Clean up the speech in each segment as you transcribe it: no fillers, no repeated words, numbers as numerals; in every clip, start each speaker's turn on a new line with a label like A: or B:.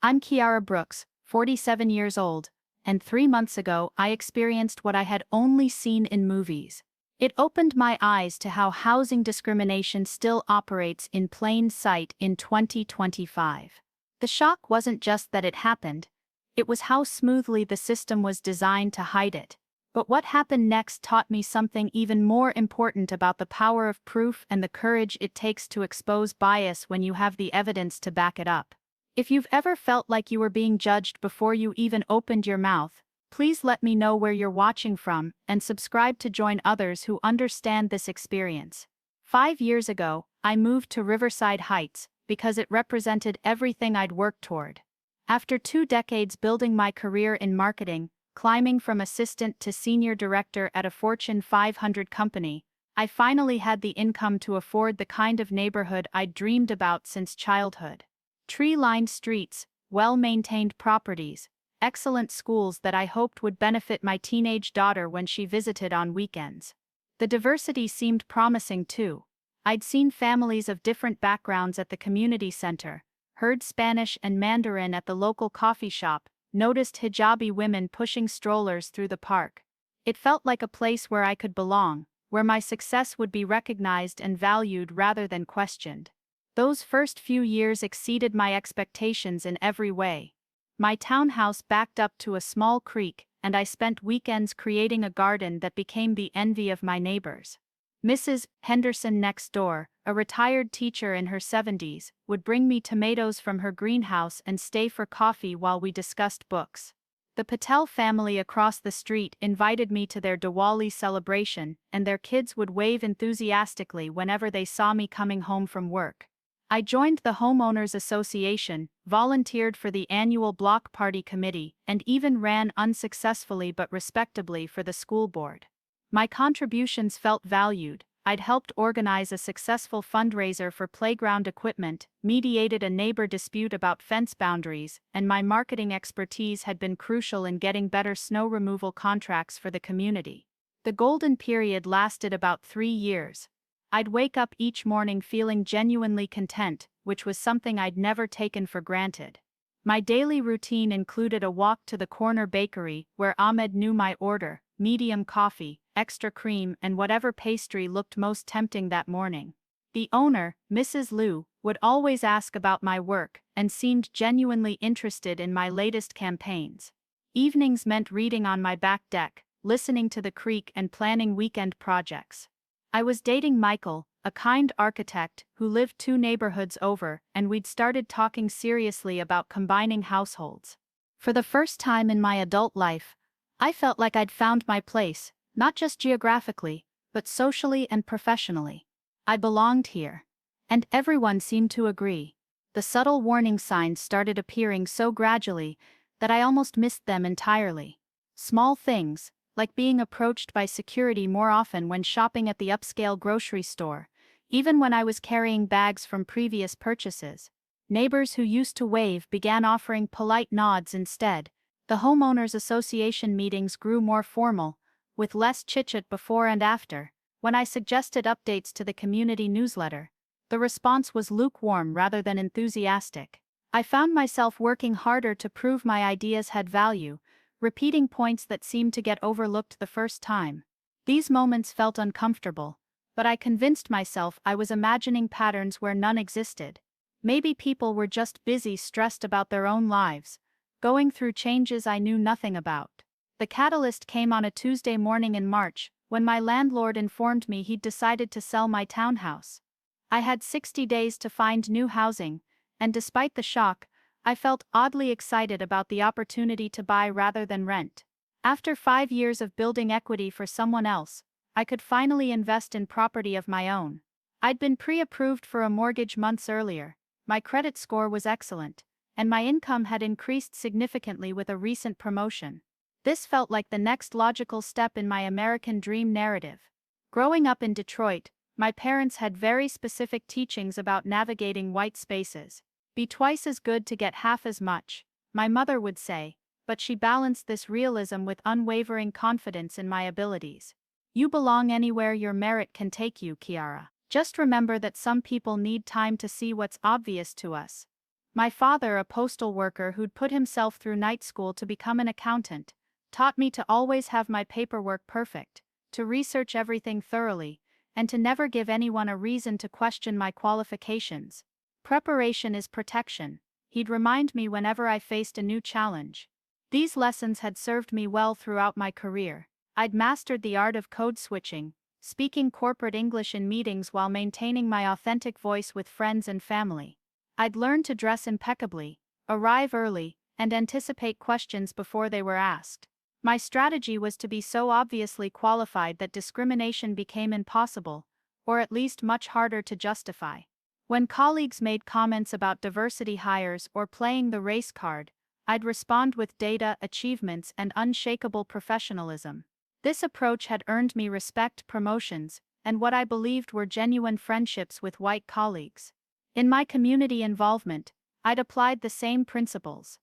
A: I'm Kiara Brooks, 47 years old, and 3 months ago I experienced what I had only seen in movies. It opened my eyes to how housing discrimination still operates in plain sight in 2025. The shock wasn't just that it happened, it was how smoothly the system was designed to hide it. But what happened next taught me something even more important about the power of proof and the courage it takes to expose bias when you have the evidence to back it up. If you've ever felt like you were being judged before you even opened your mouth, please let me know where you're watching from and subscribe to join others who understand this experience. 5 years ago, I moved to Riverside Heights because it represented everything I'd worked toward. After 2 decades building my career in marketing, climbing from assistant to senior director at a Fortune 500 company, I finally had the income to afford the kind of neighborhood I'd dreamed about since childhood. Tree-lined streets, well-maintained properties, excellent schools that I hoped would benefit my teenage daughter when she visited on weekends. The diversity seemed promising too. I'd seen families of different backgrounds at the community center, heard Spanish and Mandarin at the local coffee shop, noticed hijabi women pushing strollers through the park. It felt like a place where I could belong, where my success would be recognized and valued rather than questioned. Those first few years exceeded my expectations in every way. My townhouse backed up to a small creek, and I spent weekends creating a garden that became the envy of my neighbors. Mrs. Henderson next door, a retired teacher in her 70s, would bring me tomatoes from her greenhouse and stay for coffee while we discussed books. The Patel family across the street invited me to their Diwali celebration, and their kids would wave enthusiastically whenever they saw me coming home from work. I joined the Homeowners Association, volunteered for the annual block party committee, and even ran unsuccessfully but respectably for the school board. My contributions felt valued. I'd helped organize a successful fundraiser for playground equipment, mediated a neighbor dispute about fence boundaries, and my marketing expertise had been crucial in getting better snow removal contracts for the community. The golden period lasted about 3 years. I'd wake up each morning feeling genuinely content, which was something I'd never taken for granted. My daily routine included a walk to the corner bakery where Ahmed knew my order: medium coffee, extra cream, and whatever pastry looked most tempting that morning. The owner, Mrs. Liu, would always ask about my work and seemed genuinely interested in my latest campaigns. Evenings meant reading on my back deck, listening to the creek, and planning weekend projects. I was dating Michael, a kind architect who lived 2 neighborhoods over, and we'd started talking seriously about combining households. For the first time in my adult life, I felt like I'd found my place, not just geographically, but socially and professionally. I belonged here. And everyone seemed to agree. The subtle warning signs started appearing so gradually that I almost missed them entirely. Small things, like being approached by security more often when shopping at the upscale grocery store, even when I was carrying bags from previous purchases. Neighbors who used to wave began offering polite nods instead. The Homeowners Association meetings grew more formal, with less chit-chat before and after. When I suggested updates to the community newsletter, the response was lukewarm rather than enthusiastic. I found myself working harder to prove my ideas had value, repeating points that seemed to get overlooked the first time. These moments felt uncomfortable, but I convinced myself I was imagining patterns where none existed. Maybe people were just busy, stressed about their own lives, going through changes I knew nothing about. The catalyst came on a Tuesday morning in March, when my landlord informed me he'd decided to sell my townhouse. I had 60 days to find new housing, and despite the shock, I felt oddly excited about the opportunity to buy rather than rent. After 5 years of building equity for someone else, I could finally invest in property of my own. I'd been pre-approved for a mortgage months earlier, my credit score was excellent, and my income had increased significantly with a recent promotion. This felt like the next logical step in my American dream narrative. Growing up in Detroit, my parents had very specific teachings about navigating white spaces. Be twice as good to get half as much, my mother would say, but she balanced this realism with unwavering confidence in my abilities. You belong anywhere your merit can take you, Kiara. Just remember that some people need time to see what's obvious to us. My father, a postal worker who'd put himself through night school to become an accountant, taught me to always have my paperwork perfect, to research everything thoroughly, and to never give anyone a reason to question my qualifications. Preparation is protection, he'd remind me whenever I faced a new challenge. These lessons had served me well throughout my career. I'd mastered the art of code switching, speaking corporate English in meetings while maintaining my authentic voice with friends and family. I'd learned to dress impeccably, arrive early, and anticipate questions before they were asked. My strategy was to be so obviously qualified that discrimination became impossible, or at least much harder to justify. When colleagues made comments about diversity hires or playing the race card, I'd respond with data, achievements, and unshakable professionalism. This approach had earned me respect, promotions, and what I believed were genuine friendships with white colleagues. In my community involvement, I'd applied the same principles.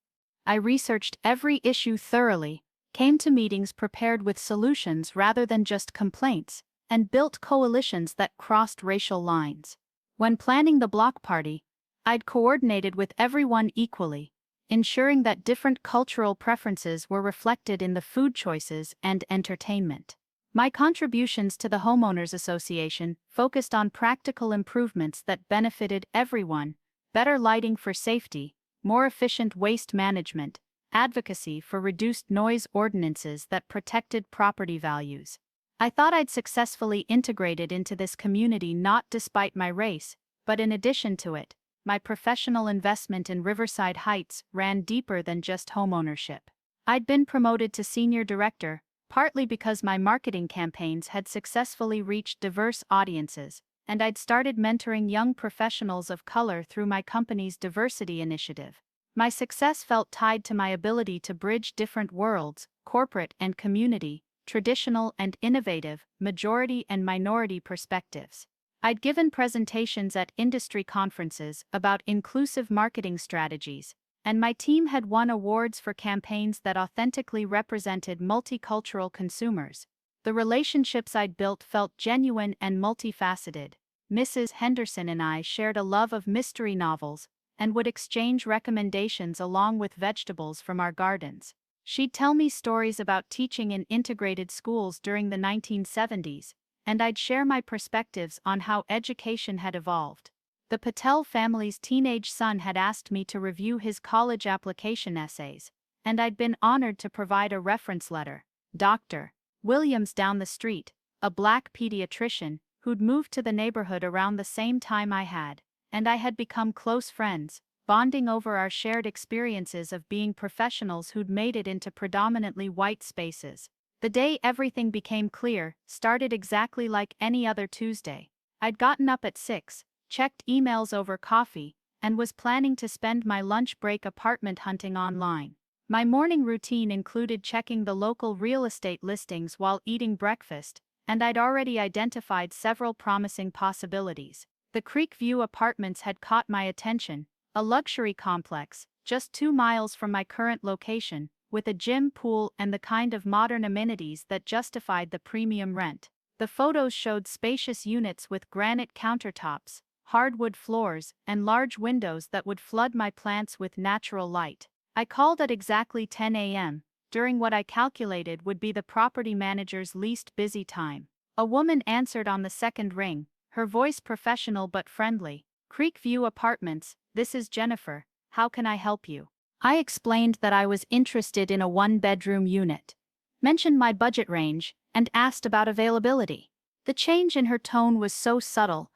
A: I researched every issue thoroughly, came to meetings prepared with solutions rather than just complaints, and built coalitions that crossed racial lines. When planning the block party, I'd coordinated with everyone equally, ensuring that different cultural preferences were reflected in the food choices and entertainment. My contributions to the Homeowners Association focused on practical improvements that benefited everyone: better lighting for safety, more efficient waste management, advocacy for reduced noise ordinances that protected property values. I thought I'd successfully integrated into this community not despite my race, but in addition to it. My professional investment in Riverside Heights ran deeper than just homeownership. I'd been promoted to senior director, partly because my marketing campaigns had successfully reached diverse audiences, and I'd started mentoring young professionals of color through my company's diversity initiative. My success felt tied to my ability to bridge different worlds, corporate and community, traditional and innovative, majority and minority perspectives. I'd given presentations at industry conferences about inclusive marketing strategies, and my team had won awards for campaigns that authentically represented multicultural consumers. The relationships I'd built felt genuine and multifaceted. Mrs. Henderson and I shared a love of mystery novels and would exchange recommendations along with vegetables from our gardens. She'd tell me stories about teaching in integrated schools during the 1970s, and I'd share my perspectives on how education had evolved. The Patel family's teenage son had asked me to review his college application essays, and I'd been honored to provide a reference letter. Dr. Williams down the street, a black pediatrician who'd moved to the neighborhood around the same time I had, and I had become close friends, bonding over our shared experiences of being professionals who'd made it into predominantly white spaces. The day everything became clear started exactly like any other Tuesday. I'd gotten up at 6, checked emails over coffee, and was planning to spend my lunch break apartment hunting online. My morning routine included checking the local real estate listings while eating breakfast, and I'd already identified several promising possibilities. The Creekview Apartments had caught my attention, a luxury complex, just 2 miles from my current location, with a gym, pool, and the kind of modern amenities that justified the premium rent. The photos showed spacious units with granite countertops, hardwood floors, and large windows that would flood my plants with natural light. I called at exactly 10 a.m., during what I calculated would be the property manager's least busy time. A woman answered on the second ring, her voice professional but friendly. "Creekview Apartments, this is Jennifer, how can I help you?" I explained that I was interested in a 1-bedroom unit, mentioned my budget range, and asked about availability. The change in her tone was so subtle,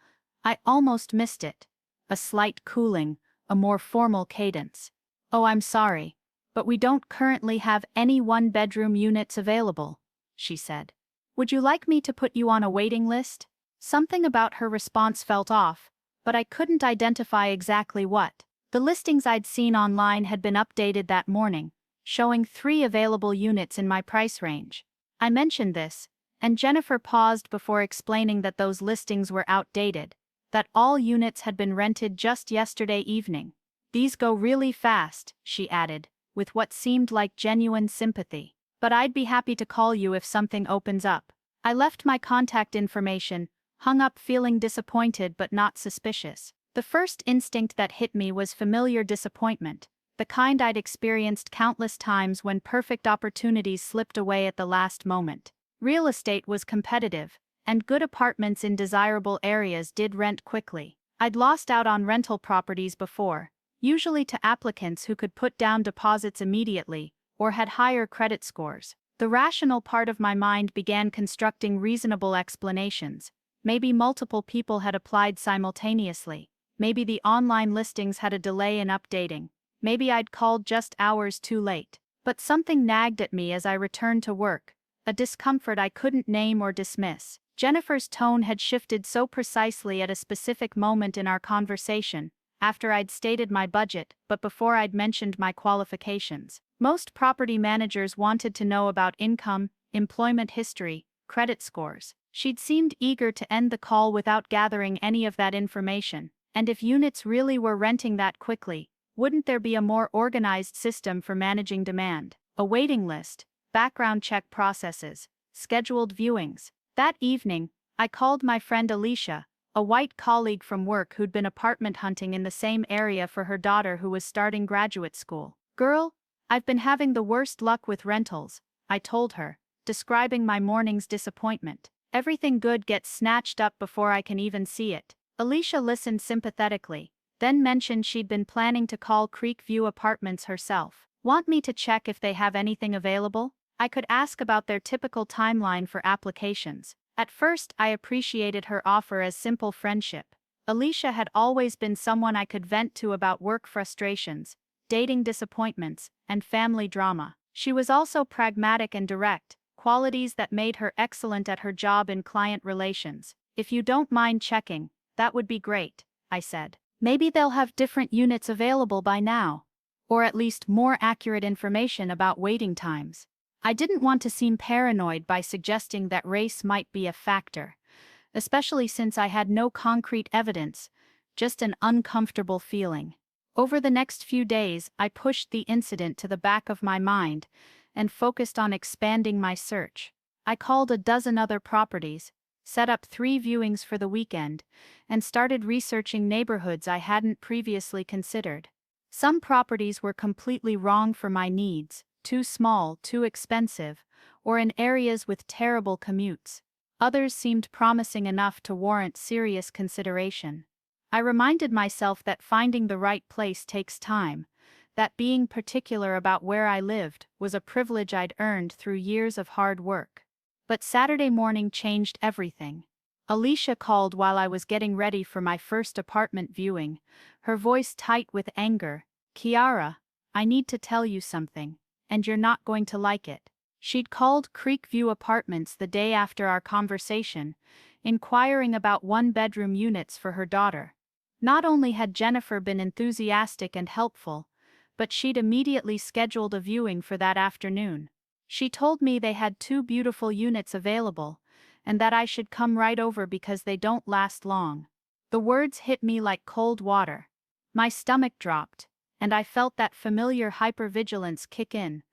A: I almost missed it. A slight cooling, a more formal cadence. "Oh, I'm sorry, but we don't currently have any 1-bedroom units available," she said. "Would you like me to put you on a waiting list?" Something about her response felt off, but I couldn't identify exactly what. The listings I'd seen online had been updated that morning, showing 3 available units in my price range. I mentioned this, and Jennifer paused before explaining that those listings were outdated, that all units had been rented just yesterday evening. "These go really fast," she added, with what seemed like genuine sympathy. "But I'd be happy to call you if something opens up." I left my contact information, hung up feeling disappointed but not suspicious. The first instinct that hit me was familiar disappointment, the kind I'd experienced countless times when perfect opportunities slipped away at the last moment. Real estate was competitive, and good apartments in desirable areas did rent quickly. I'd lost out on rental properties before, usually to applicants who could put down deposits immediately or had higher credit scores. The rational part of my mind began constructing reasonable explanations. Maybe multiple people had applied simultaneously. Maybe the online listings had a delay in updating. Maybe I'd called just hours too late. But something nagged at me as I returned to work, a discomfort I couldn't name or dismiss. Jennifer's tone had shifted so precisely at a specific moment in our conversation, after I'd stated my budget but before I'd mentioned my qualifications. Most property managers wanted to know about income, employment history, credit scores. She'd seemed eager to end the call without gathering any of that information, and if units really were renting that quickly, wouldn't there be a more organized system for managing demand? A waiting list, background check processes, scheduled viewings. That evening, I called my friend Alicia, a white colleague from work who'd been apartment hunting in the same area for her daughter who was starting graduate school. "Girl, I've been having the worst luck with rentals," I told her, describing my morning's disappointment. "Everything good gets snatched up before I can even see it." Alicia listened sympathetically, then mentioned she'd been planning to call Creekview Apartments herself. "Want me to check if they have anything available?" I could ask about their typical timeline for applications. At first, I appreciated her offer as simple friendship. Alicia had always been someone I could vent to about work frustrations, dating disappointments, and family drama. She was also pragmatic and direct, qualities that made her excellent at her job in client relations. "If you don't mind checking, that would be great," I said. "Maybe they'll have different units available by now. Or at least more accurate information about waiting times." I didn't want to seem paranoid by suggesting that race might be a factor, especially since I had no concrete evidence, just an uncomfortable feeling. Over the next few days, I pushed the incident to the back of my mind and focused on expanding my search. I called a dozen other properties, set up 3 viewings for the weekend, and started researching neighborhoods I hadn't previously considered. Some properties were completely wrong for my needs, too small, too expensive, or in areas with terrible commutes. Others seemed promising enough to warrant serious consideration. I reminded myself that finding the right place takes time, that being particular about where I lived was a privilege I'd earned through years of hard work. But Saturday morning changed everything. Alicia called while I was getting ready for my first apartment viewing, her voice tight with anger. "Kiara, I need to tell you something, and you're not going to like it." She'd called Creekview Apartments the day after our conversation, inquiring about 1-bedroom units for her daughter. Not only had Jennifer been enthusiastic and helpful, but she'd immediately scheduled a viewing for that afternoon. She told me they had 2 beautiful units available, and that I should come right over because they don't last long. The words hit me like cold water. My stomach dropped, and I felt that familiar hypervigilance kick in,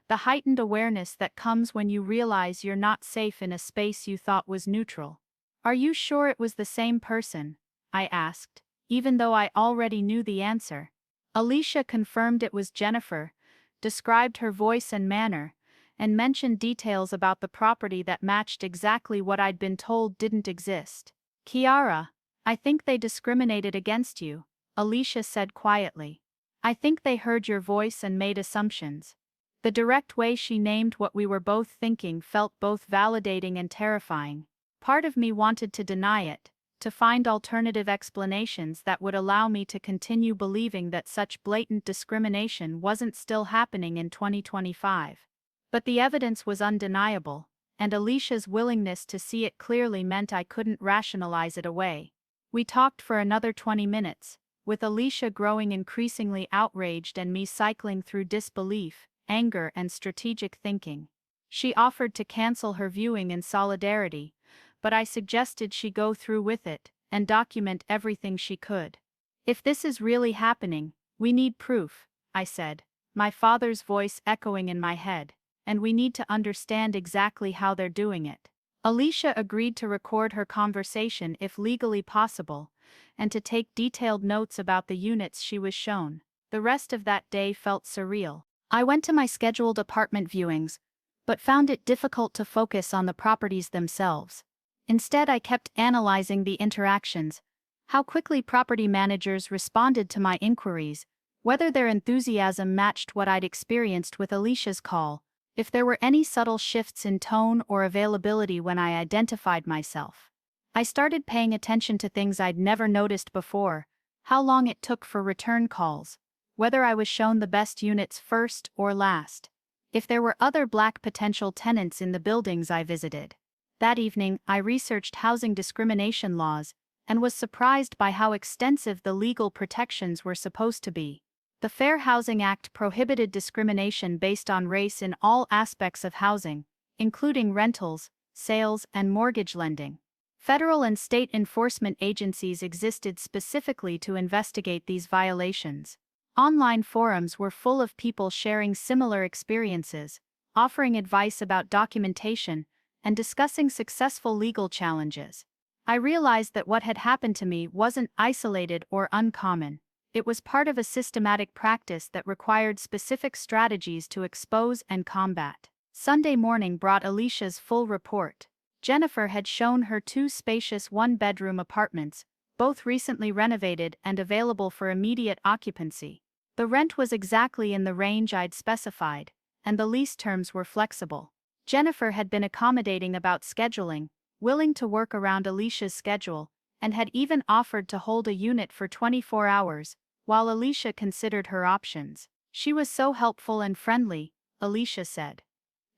A: the heightened awareness that comes when you realize you're not safe in a space you thought was neutral. "Are you sure it was the same person?" I asked, even though I already knew the answer. Alicia confirmed it was Jennifer, described her voice and manner, and mentioned details about the property that matched exactly what I'd been told didn't exist. "Kiara, I think they discriminated against you," Alicia said quietly. "I think they heard your voice and made assumptions." The direct way she named what we were both thinking felt both validating and terrifying. Part of me wanted to deny it, to find alternative explanations that would allow me to continue believing that such blatant discrimination wasn't still happening in 2025. But the evidence was undeniable, and Alicia's willingness to see it clearly meant I couldn't rationalize it away. We talked for another 20 minutes, with Alicia growing increasingly outraged and me cycling through disbelief, anger, and strategic thinking. She offered to cancel her viewing in solidarity, but I suggested she go through with it and document everything she could. "If this is really happening, we need proof," I said, my father's voice echoing in my head, "and we need to understand exactly how they're doing it." Alicia agreed to record her conversation if legally possible, and to take detailed notes about the units she was shown. The rest of that day felt surreal. I went to my scheduled apartment viewings, but found it difficult to focus on the properties themselves. Instead, I kept analyzing the interactions, how quickly property managers responded to my inquiries, whether their enthusiasm matched what I'd experienced with Alicia's call, if there were any subtle shifts in tone or availability when I identified myself. I started paying attention to things I'd never noticed before: how long it took for return calls, whether I was shown the best units first or last, if there were other Black potential tenants in the buildings I visited. That evening, I researched housing discrimination laws and was surprised by how extensive the legal protections were supposed to be. The Fair Housing Act prohibited discrimination based on race in all aspects of housing, including rentals, sales, and mortgage lending. Federal and state enforcement agencies existed specifically to investigate these violations. Online forums were full of people sharing similar experiences, offering advice about documentation, and discussing successful legal challenges. I realized that what had happened to me wasn't isolated or uncommon. It was part of a systematic practice that required specific strategies to expose and combat. Sunday morning brought Alicia's full report. Jennifer had shown her 2 spacious one-bedroom apartments, both recently renovated and available for immediate occupancy. The rent was exactly in the range I'd specified, and the lease terms were flexible. Jennifer had been accommodating about scheduling, willing to work around Alicia's schedule, and had even offered to hold a unit for 24 hours, while Alicia considered her options. She was so helpful and friendly, Alicia said.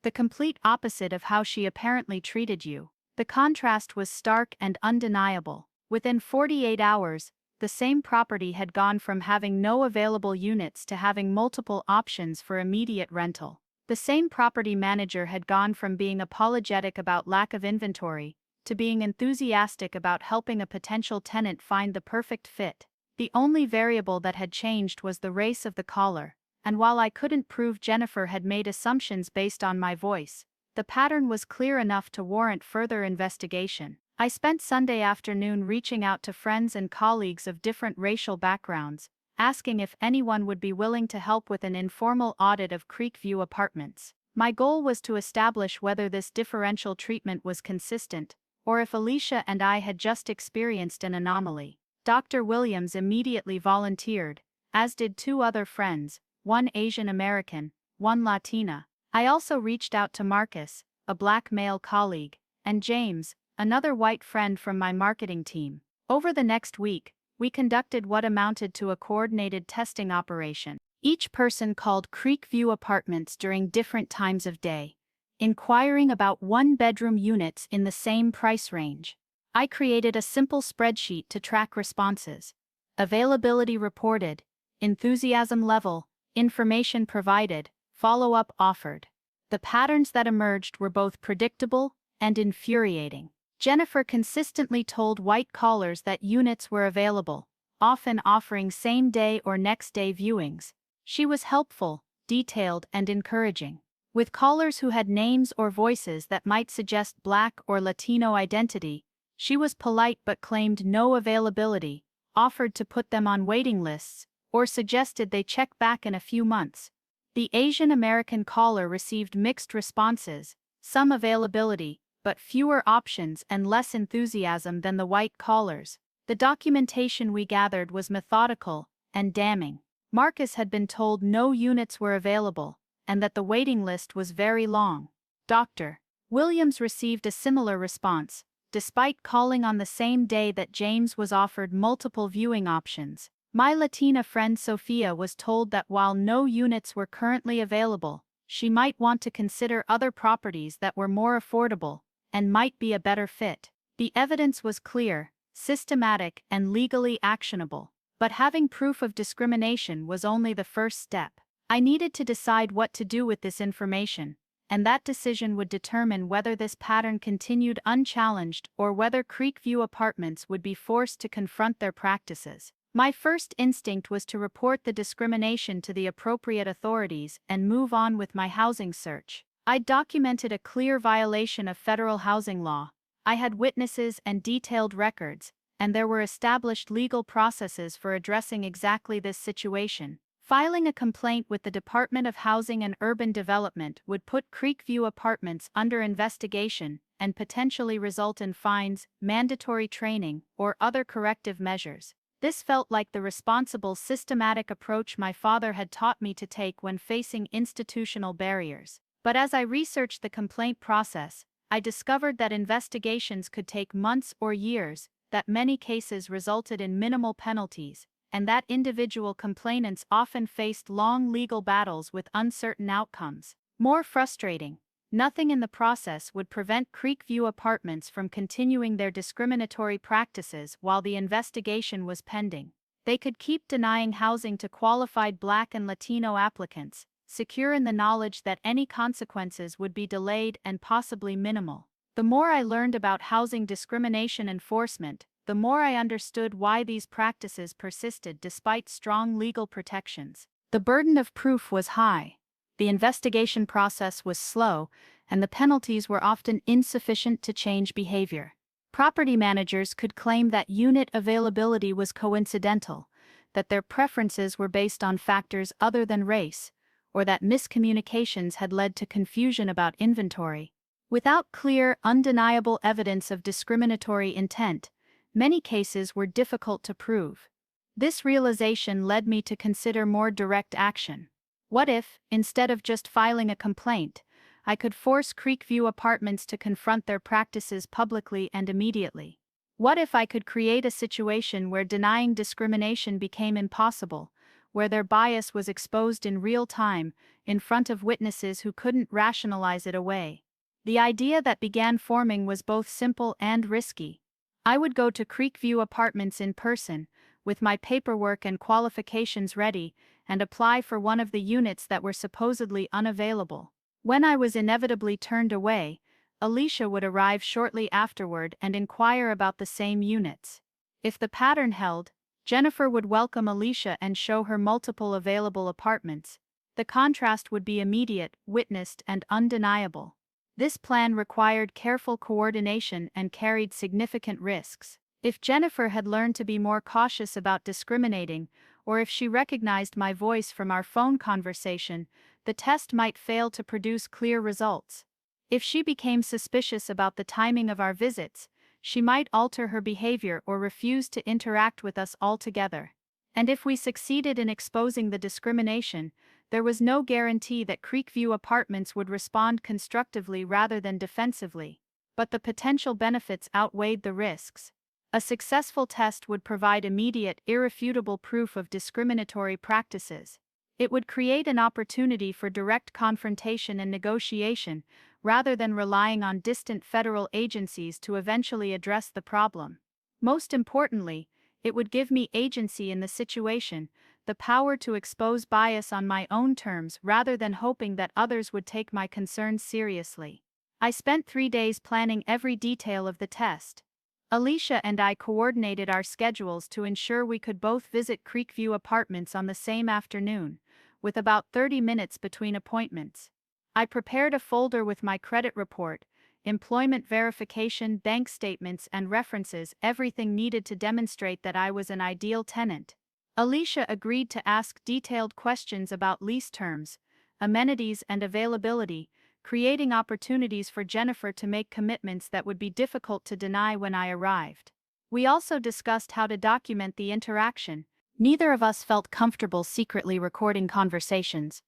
A: The complete opposite of how she apparently treated you. The contrast was stark and undeniable. Within 48 hours, the same property had gone from having no available units to having multiple options for immediate rental. The same property manager had gone from being apologetic about lack of inventory to being enthusiastic about helping a potential tenant find the perfect fit. The only variable that had changed was the race of the caller, and while I couldn't prove Jennifer had made assumptions based on my voice, the pattern was clear enough to warrant further investigation. I spent Sunday afternoon reaching out to friends and colleagues of different racial backgrounds, asking if anyone would be willing to help with an informal audit of Creekview Apartments. My goal was to establish whether this differential treatment was consistent, or if Alicia and I had just experienced an anomaly. Dr. Williams immediately volunteered, as did 2 other friends, one Asian American, one Latina. I also reached out to Marcus, a Black male colleague, and James, another white friend from my marketing team. Over the next week, we conducted what amounted to a coordinated testing operation. Each person called Creekview Apartments during different times of day, inquiring about one-bedroom units in the same price range. I created a simple spreadsheet to track responses: availability reported, enthusiasm level, information provided, follow-up offered. The patterns that emerged were both predictable and infuriating. Jennifer consistently told white callers that units were available, often offering same-day or next-day viewings. She was helpful, detailed, and encouraging. With callers who had names or voices that might suggest Black or Latino identity, she was polite but claimed no availability, offered to put them on waiting lists, or suggested they check back in a few months. The Asian American caller received mixed responses: some availability, but fewer options and less enthusiasm than the white callers. The documentation we gathered was methodical and damning. Marcus had been told no units were available, and that the waiting list was very long. Dr. Williams received a similar response, despite calling on the same day that James was offered multiple viewing options. My Latina friend Sophia was told that while no units were currently available, she might want to consider other properties that were more affordable and might be a better fit. The evidence was clear, systematic, and legally actionable, but having proof of discrimination was only the first step. I needed to decide what to do with this information, and that decision would determine whether this pattern continued unchallenged or whether Creekview Apartments would be forced to confront their practices. My first instinct was to report the discrimination to the appropriate authorities and move on with my housing search. I documented a clear violation of federal housing law. I had witnesses and detailed records, and there were established legal processes for addressing exactly this situation. Filing a complaint with the Department of Housing and Urban Development would put Creekview Apartments under investigation and potentially result in fines, mandatory training, or other corrective measures. This felt like the responsible, systematic approach my father had taught me to take when facing institutional barriers. But as I researched the complaint process, I discovered that investigations could take months or years, that many cases resulted in minimal penalties, and that individual complainants often faced long legal battles with uncertain outcomes. More frustrating, nothing in the process would prevent Creekview Apartments from continuing their discriminatory practices while the investigation was pending. They could keep denying housing to qualified Black and Latino applicants, secure in the knowledge that any consequences would be delayed and possibly minimal. The more I learned about housing discrimination enforcement, the more I understood why these practices persisted despite strong legal protections. The burden of proof was high, the investigation process was slow, and the penalties were often insufficient to change behavior. Property managers could claim that unit availability was coincidental, that their preferences were based on factors other than race, or that miscommunications had led to confusion about inventory. Without clear, undeniable evidence of discriminatory intent, many cases were difficult to prove. This realization led me to consider more direct action. What if, instead of just filing a complaint, I could force Creekview Apartments to confront their practices publicly and immediately? What if I could create a situation where denying discrimination became impossible, where their bias was exposed in real time, in front of witnesses who couldn't rationalize it away? The idea that began forming was both simple and risky. I would go to Creekview Apartments in person, with my paperwork and qualifications ready, and apply for one of the units that were supposedly unavailable. When I was inevitably turned away, Alicia would arrive shortly afterward and inquire about the same units. If the pattern held, Jennifer would welcome Alicia and show her multiple available apartments. The contrast would be immediate, witnessed, and undeniable. This plan required careful coordination and carried significant risks. If Jennifer had learned to be more cautious about discriminating, or if she recognized my voice from our phone conversation, the test might fail to produce clear results. If she became suspicious about the timing of our visits, she might alter her behavior or refuse to interact with us altogether. And if we succeeded in exposing the discrimination, there was no guarantee that Creekview Apartments would respond constructively rather than defensively. But the potential benefits outweighed the risks. A successful test would provide immediate, irrefutable proof of discriminatory practices. It would create an opportunity for direct confrontation and negotiation, rather than relying on distant federal agencies to eventually address the problem. Most importantly, it would give me agency in the situation, the power to expose bias on my own terms rather than hoping that others would take my concerns seriously. I spent 3 days planning every detail of the test. Alicia and I coordinated our schedules to ensure we could both visit Creekview Apartments on the same afternoon, with about 30 minutes between appointments. I prepared a folder with my credit report, employment verification, bank statements, and references, everything needed to demonstrate that I was an ideal tenant. Alicia agreed to ask detailed questions about lease terms, amenities, and availability, creating opportunities for Jennifer to make commitments that would be difficult to deny when I arrived. We also discussed how to document the interaction. Neither of us felt comfortable secretly recording conversations,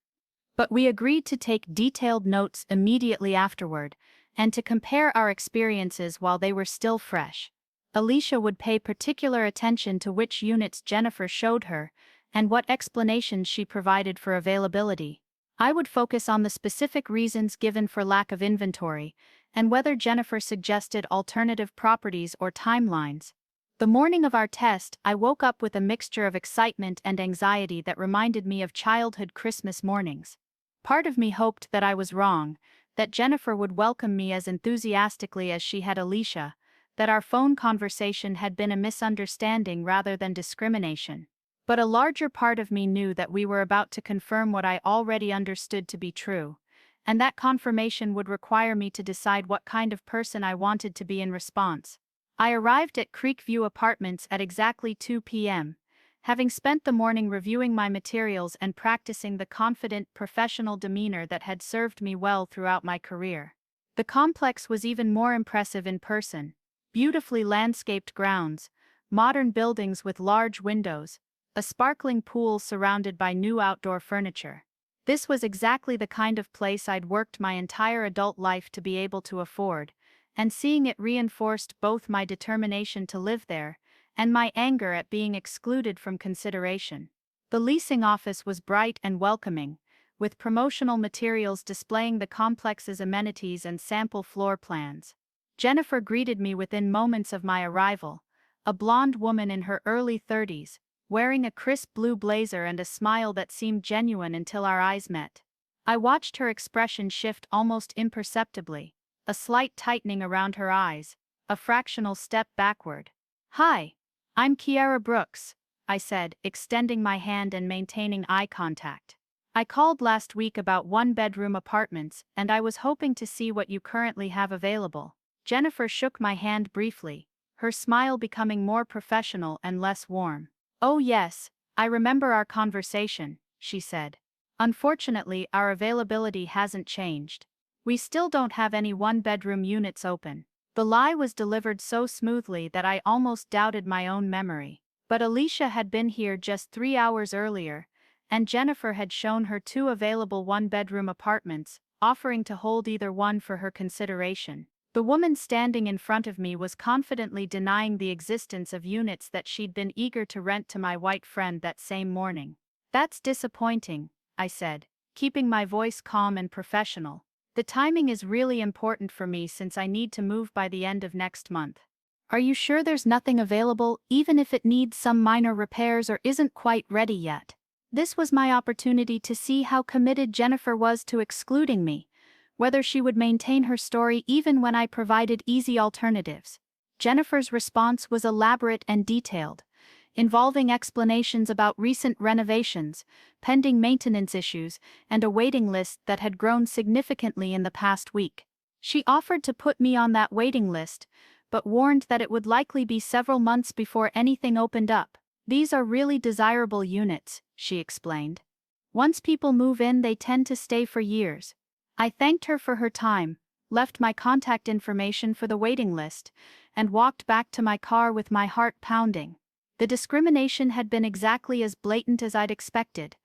A: but we agreed to take detailed notes immediately afterward, and to compare our experiences while they were still fresh. Alicia would pay particular attention to which units Jennifer showed her, and what explanations she provided for availability. I would focus on the specific reasons given for lack of inventory, and whether Jennifer suggested alternative properties or timelines. The morning of our test, I woke up with a mixture of excitement and anxiety that reminded me of childhood Christmas mornings. Part of me hoped that I was wrong, that Jennifer would welcome me as enthusiastically as she had Alicia, that our phone conversation had been a misunderstanding rather than discrimination. But a larger part of me knew that we were about to confirm what I already understood to be true, and that confirmation would require me to decide what kind of person I wanted to be in response. I arrived at Creekview Apartments at exactly 2 p.m., having spent the morning reviewing my materials and practicing the confident, professional demeanor that had served me well throughout my career. The complex was even more impressive in person. Beautifully landscaped grounds, modern buildings with large windows, a sparkling pool surrounded by new outdoor furniture. This was exactly the kind of place I'd worked my entire adult life to be able to afford, and seeing it reinforced both my determination to live there and my anger at being excluded from consideration. The leasing office was bright and welcoming, with promotional materials displaying the complex's amenities and sample floor plans. Jennifer greeted me within moments of my arrival, a blonde woman in her early 30s, wearing a crisp blue blazer and a smile that seemed genuine until our eyes met. I watched her expression shift almost imperceptibly, a slight tightening around her eyes, a fractional step backward. "Hi, I'm Kiara Brooks," I said, extending my hand and maintaining eye contact. "I called last week about one-bedroom apartments, and I was hoping to see what you currently have available." Jennifer shook my hand briefly, her smile becoming more professional and less warm. "Oh yes, I remember our conversation," she said. "Unfortunately, our availability hasn't changed. We still don't have any one-bedroom units open." The lie was delivered so smoothly that I almost doubted my own memory. But Alicia had been here just 3 hours earlier, and Jennifer had shown her 2 available one-bedroom apartments, offering to hold either one for her consideration. The woman standing in front of me was confidently denying the existence of units that she'd been eager to rent to my white friend that same morning. "That's disappointing," I said, keeping my voice calm and professional. "The timing is really important for me since I need to move by the end of next month." "Are you sure there's nothing available, even if it needs some minor repairs or isn't quite ready yet?" This was my opportunity to see how committed Jennifer was to excluding me, whether she would maintain her story even when I provided easy alternatives. Jennifer's response was elaborate and detailed, involving explanations about recent renovations, pending maintenance issues, and a waiting list that had grown significantly in the past week. She offered to put me on that waiting list, but warned that it would likely be several months before anything opened up. "These are really desirable units," she explained. "Once people move in, they tend to stay for years." I thanked her for her time, left my contact information for the waiting list, and walked back to my car with my heart pounding. The discrimination had been exactly as blatant as I'd expected,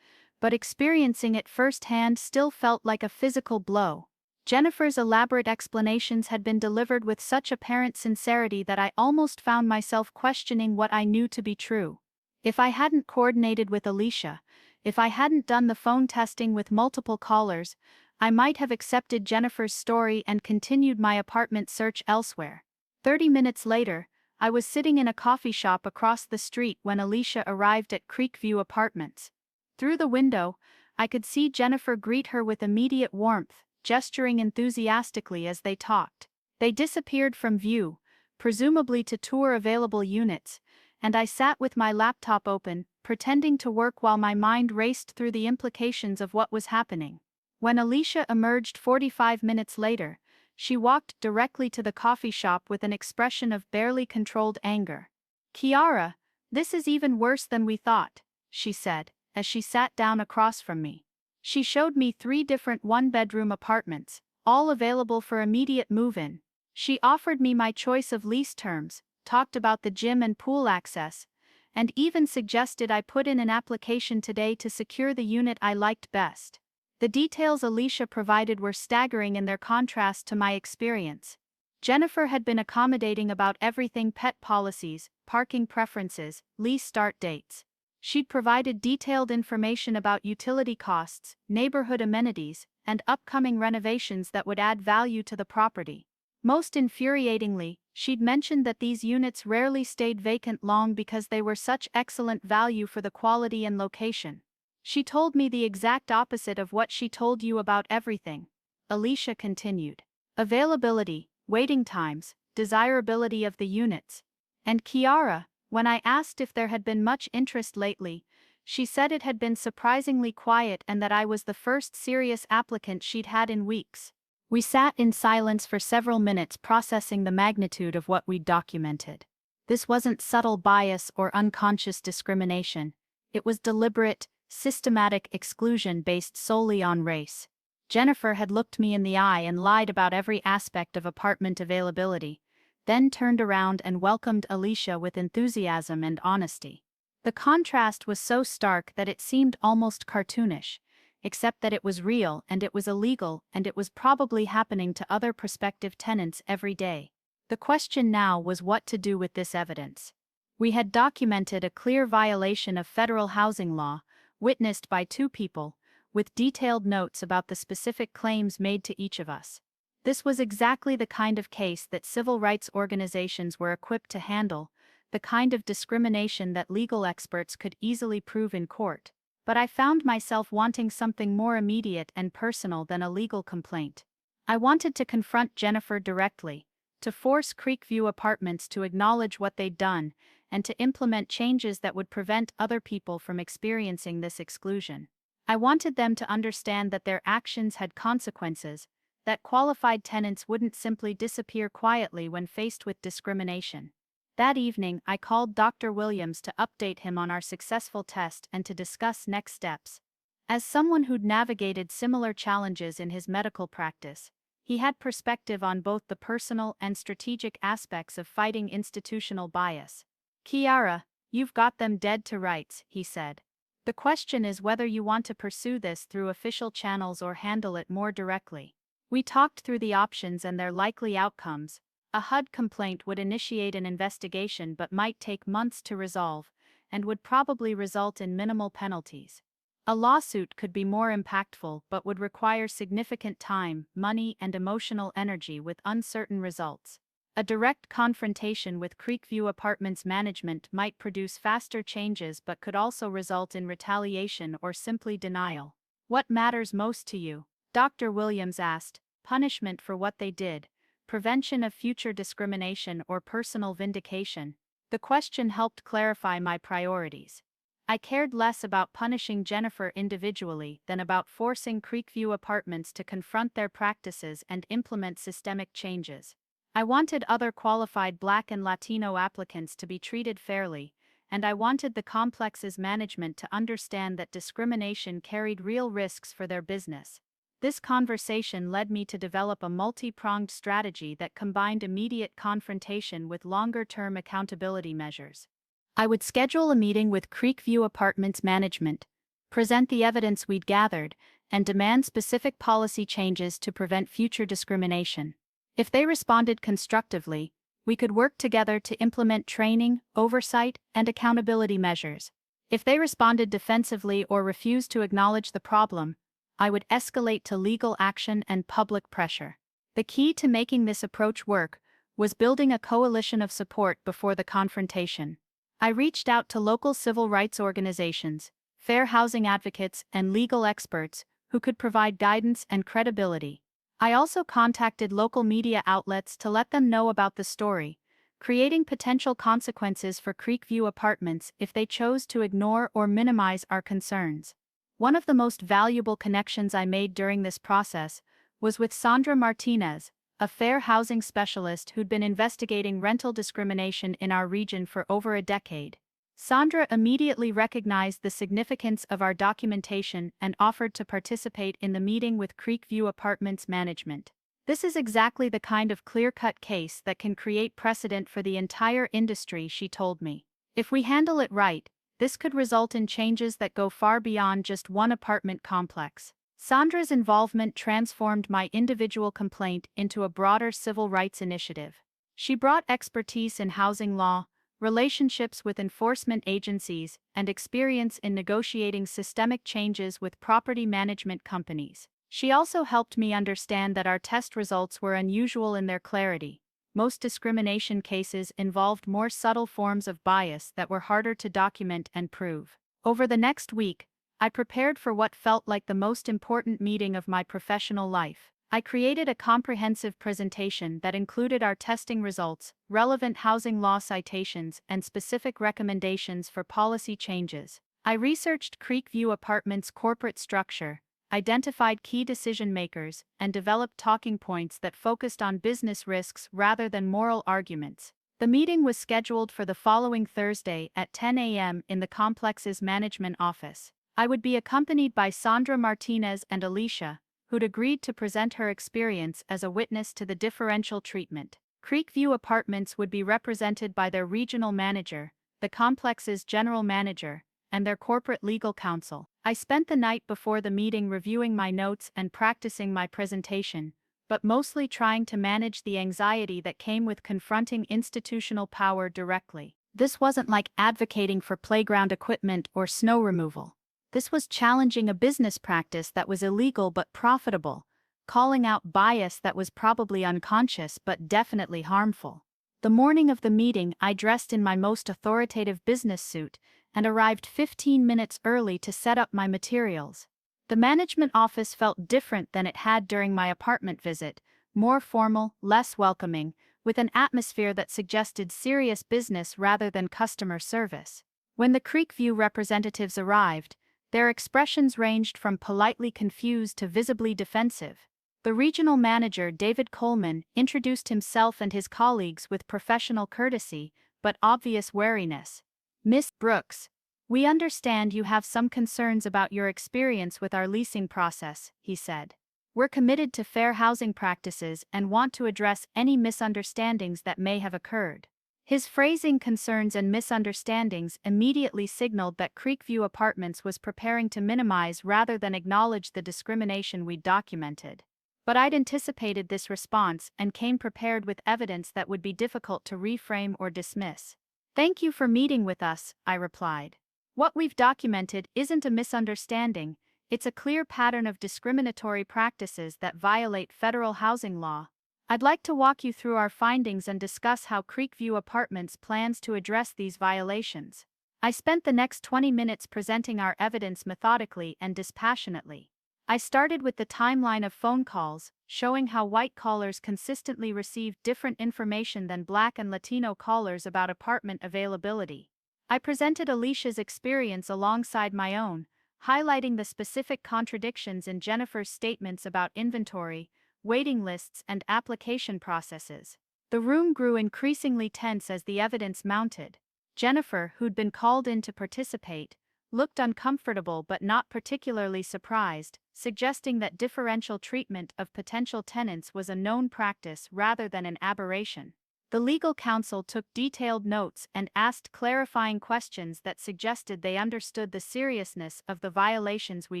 A: but experiencing it firsthand still felt like a physical blow. Jennifer's elaborate explanations had been delivered with such apparent sincerity that I almost found myself questioning what I knew to be true. If I hadn't coordinated with Alicia, if I hadn't done the phone testing with multiple callers, I might have accepted Jennifer's story and continued my apartment search elsewhere. 30 minutes later, I was sitting in a coffee shop across the street when Alicia arrived at Creekview Apartments. Through the window, I could see Jennifer greet her with immediate warmth, gesturing enthusiastically as they talked. They disappeared from view, presumably to tour available units, and I sat with my laptop open, pretending to work while my mind raced through the implications of what was happening. When Alicia emerged 45 minutes later, she walked directly to the coffee shop with an expression of barely controlled anger. "Kiara, this is even worse than we thought," she said, as she sat down across from me. She showed me 3 different one-bedroom apartments, all available for immediate move-in. She offered me my choice of lease terms, talked about the gym and pool access, and even suggested I put in an application today to secure the unit I liked best. The details Alicia provided were staggering in their contrast to my experience. Jennifer had been accommodating about everything: pet policies, parking preferences, lease start dates. She'd provided detailed information about utility costs, neighborhood amenities, and upcoming renovations that would add value to the property. Most infuriatingly, she'd mentioned that these units rarely stayed vacant long because they were such excellent value for the quality and location. "She told me the exact opposite of what she told you about everything," Alicia continued. "Availability, waiting times, desirability of the units. And Kiara, when I asked if there had been much interest lately, she said it had been surprisingly quiet and that I was the first serious applicant she'd had in weeks." We sat in silence for several minutes processing the magnitude of what we'd documented. This wasn't subtle bias or unconscious discrimination. It was deliberate, systematic exclusion based solely on race. Jennifer had looked me in the eye and lied about every aspect of apartment availability, then turned around and welcomed Alicia with enthusiasm and honesty. The contrast was so stark that it seemed almost cartoonish, except that it was real and it was illegal and it was probably happening to other prospective tenants every day. The question now was what to do with this evidence. We had documented a clear violation of federal housing law, witnessed by two people, with detailed notes about the specific claims made to each of us. This was exactly the kind of case that civil rights organizations were equipped to handle, the kind of discrimination that legal experts could easily prove in court. But I found myself wanting something more immediate and personal than a legal complaint. I wanted to confront Jennifer directly, to force Creekview Apartments to acknowledge what they'd done, and to implement changes that would prevent other people from experiencing this exclusion. I wanted them to understand that their actions had consequences, that qualified tenants wouldn't simply disappear quietly when faced with discrimination. That evening, I called Dr. Williams to update him on our successful test and to discuss next steps. As someone who'd navigated similar challenges in his medical practice, he had perspective on both the personal and strategic aspects of fighting institutional bias. "Kiara, you've got them dead to rights," he said. "The question is whether you want to pursue this through official channels or handle it more directly." We talked through the options and their likely outcomes. A HUD complaint would initiate an investigation but might take months to resolve, and would probably result in minimal penalties. A lawsuit could be more impactful but would require significant time, money, and emotional energy with uncertain results. A direct confrontation with Creekview Apartments management might produce faster changes but could also result in retaliation or simply denial. "What matters most to you?" Dr. Williams asked. "Punishment for what they did, prevention of future discrimination, or personal vindication?" The question helped clarify my priorities. I cared less about punishing Jennifer individually than about forcing Creekview Apartments to confront their practices and implement systemic changes. I wanted other qualified Black and Latino applicants to be treated fairly, and I wanted the complex's management to understand that discrimination carried real risks for their business. This conversation led me to develop a multi-pronged strategy that combined immediate confrontation with longer-term accountability measures. I would schedule a meeting with Creekview Apartments management, present the evidence we'd gathered, and demand specific policy changes to prevent future discrimination. If they responded constructively, we could work together to implement training, oversight, and accountability measures. If they responded defensively or refused to acknowledge the problem, I would escalate to legal action and public pressure. The key to making this approach work was building a coalition of support before the confrontation. I reached out to local civil rights organizations, fair housing advocates, and legal experts who could provide guidance and credibility. I also contacted local media outlets to let them know about the story, creating potential consequences for Creekview Apartments if they chose to ignore or minimize our concerns. One of the most valuable connections I made during this process was with Sandra Martinez, a fair housing specialist who'd been investigating rental discrimination in our region for over a decade. Sandra immediately recognized the significance of our documentation and offered to participate in the meeting with Creekview Apartments management. "This is exactly the kind of clear-cut case that can create precedent for the entire industry," she told me. "If we handle it right, this could result in changes that go far beyond just one apartment complex." Sandra's involvement transformed my individual complaint into a broader civil rights initiative. She brought expertise in housing law, relationships with enforcement agencies, and experience in negotiating systemic changes with property management companies. She also helped me understand that our test results were unusual in their clarity. Most discrimination cases involved more subtle forms of bias that were harder to document and prove. Over the next week, I prepared for what felt like the most important meeting of my professional life. I created a comprehensive presentation that included our testing results, relevant housing law citations, and specific recommendations for policy changes. I researched Creekview Apartments' corporate structure, identified key decision makers, and developed talking points that focused on business risks rather than moral arguments. The meeting was scheduled for the following Thursday at 10 a.m. in the complex's management office. I would be accompanied by Sandra Martinez and Alicia, who'd agreed to present her experience as a witness to the differential treatment. Creekview Apartments would be represented by their regional manager, the complex's general manager, and their corporate legal counsel. I spent the night before the meeting reviewing my notes and practicing my presentation, but mostly trying to manage the anxiety that came with confronting institutional power directly. This wasn't like advocating for playground equipment or snow removal. This was challenging a business practice that was illegal but profitable, calling out bias that was probably unconscious but definitely harmful. The morning of the meeting, I dressed in my most authoritative business suit and arrived 15 minutes early to set up my materials. The management office felt different than it had during my apartment visit, more formal, less welcoming, with an atmosphere that suggested serious business rather than customer service. When the Creekview representatives arrived, their expressions ranged from politely confused to visibly defensive. The regional manager, David Coleman, introduced himself and his colleagues with professional courtesy, but obvious wariness. "Miss Brooks, we understand you have some concerns about your experience with our leasing process," he said. "We're committed to fair housing practices and want to address any misunderstandings that may have occurred." His phrasing "concerns" and "misunderstandings" immediately signaled that Creekview Apartments was preparing to minimize rather than acknowledge the discrimination we'd documented. But I'd anticipated this response and came prepared with evidence that would be difficult to reframe or dismiss. "Thank you for meeting with us," I replied. "What we've documented isn't a misunderstanding, it's a clear pattern of discriminatory practices that violate federal housing law. I'd like to walk you through our findings and discuss how Creekview Apartments plans to address these violations." I spent the next 20 minutes presenting our evidence methodically and dispassionately. I started with the timeline of phone calls, showing how white callers consistently received different information than Black and Latino callers about apartment availability. I presented Alicia's experience alongside my own, highlighting the specific contradictions in Jennifer's statements about inventory, waiting lists, and application processes. The room grew increasingly tense as the evidence mounted. Jennifer, who'd been called in to participate, looked uncomfortable but not particularly surprised, suggesting that differential treatment of potential tenants was a known practice rather than an aberration. The legal counsel took detailed notes and asked clarifying questions that suggested they understood the seriousness of the violations we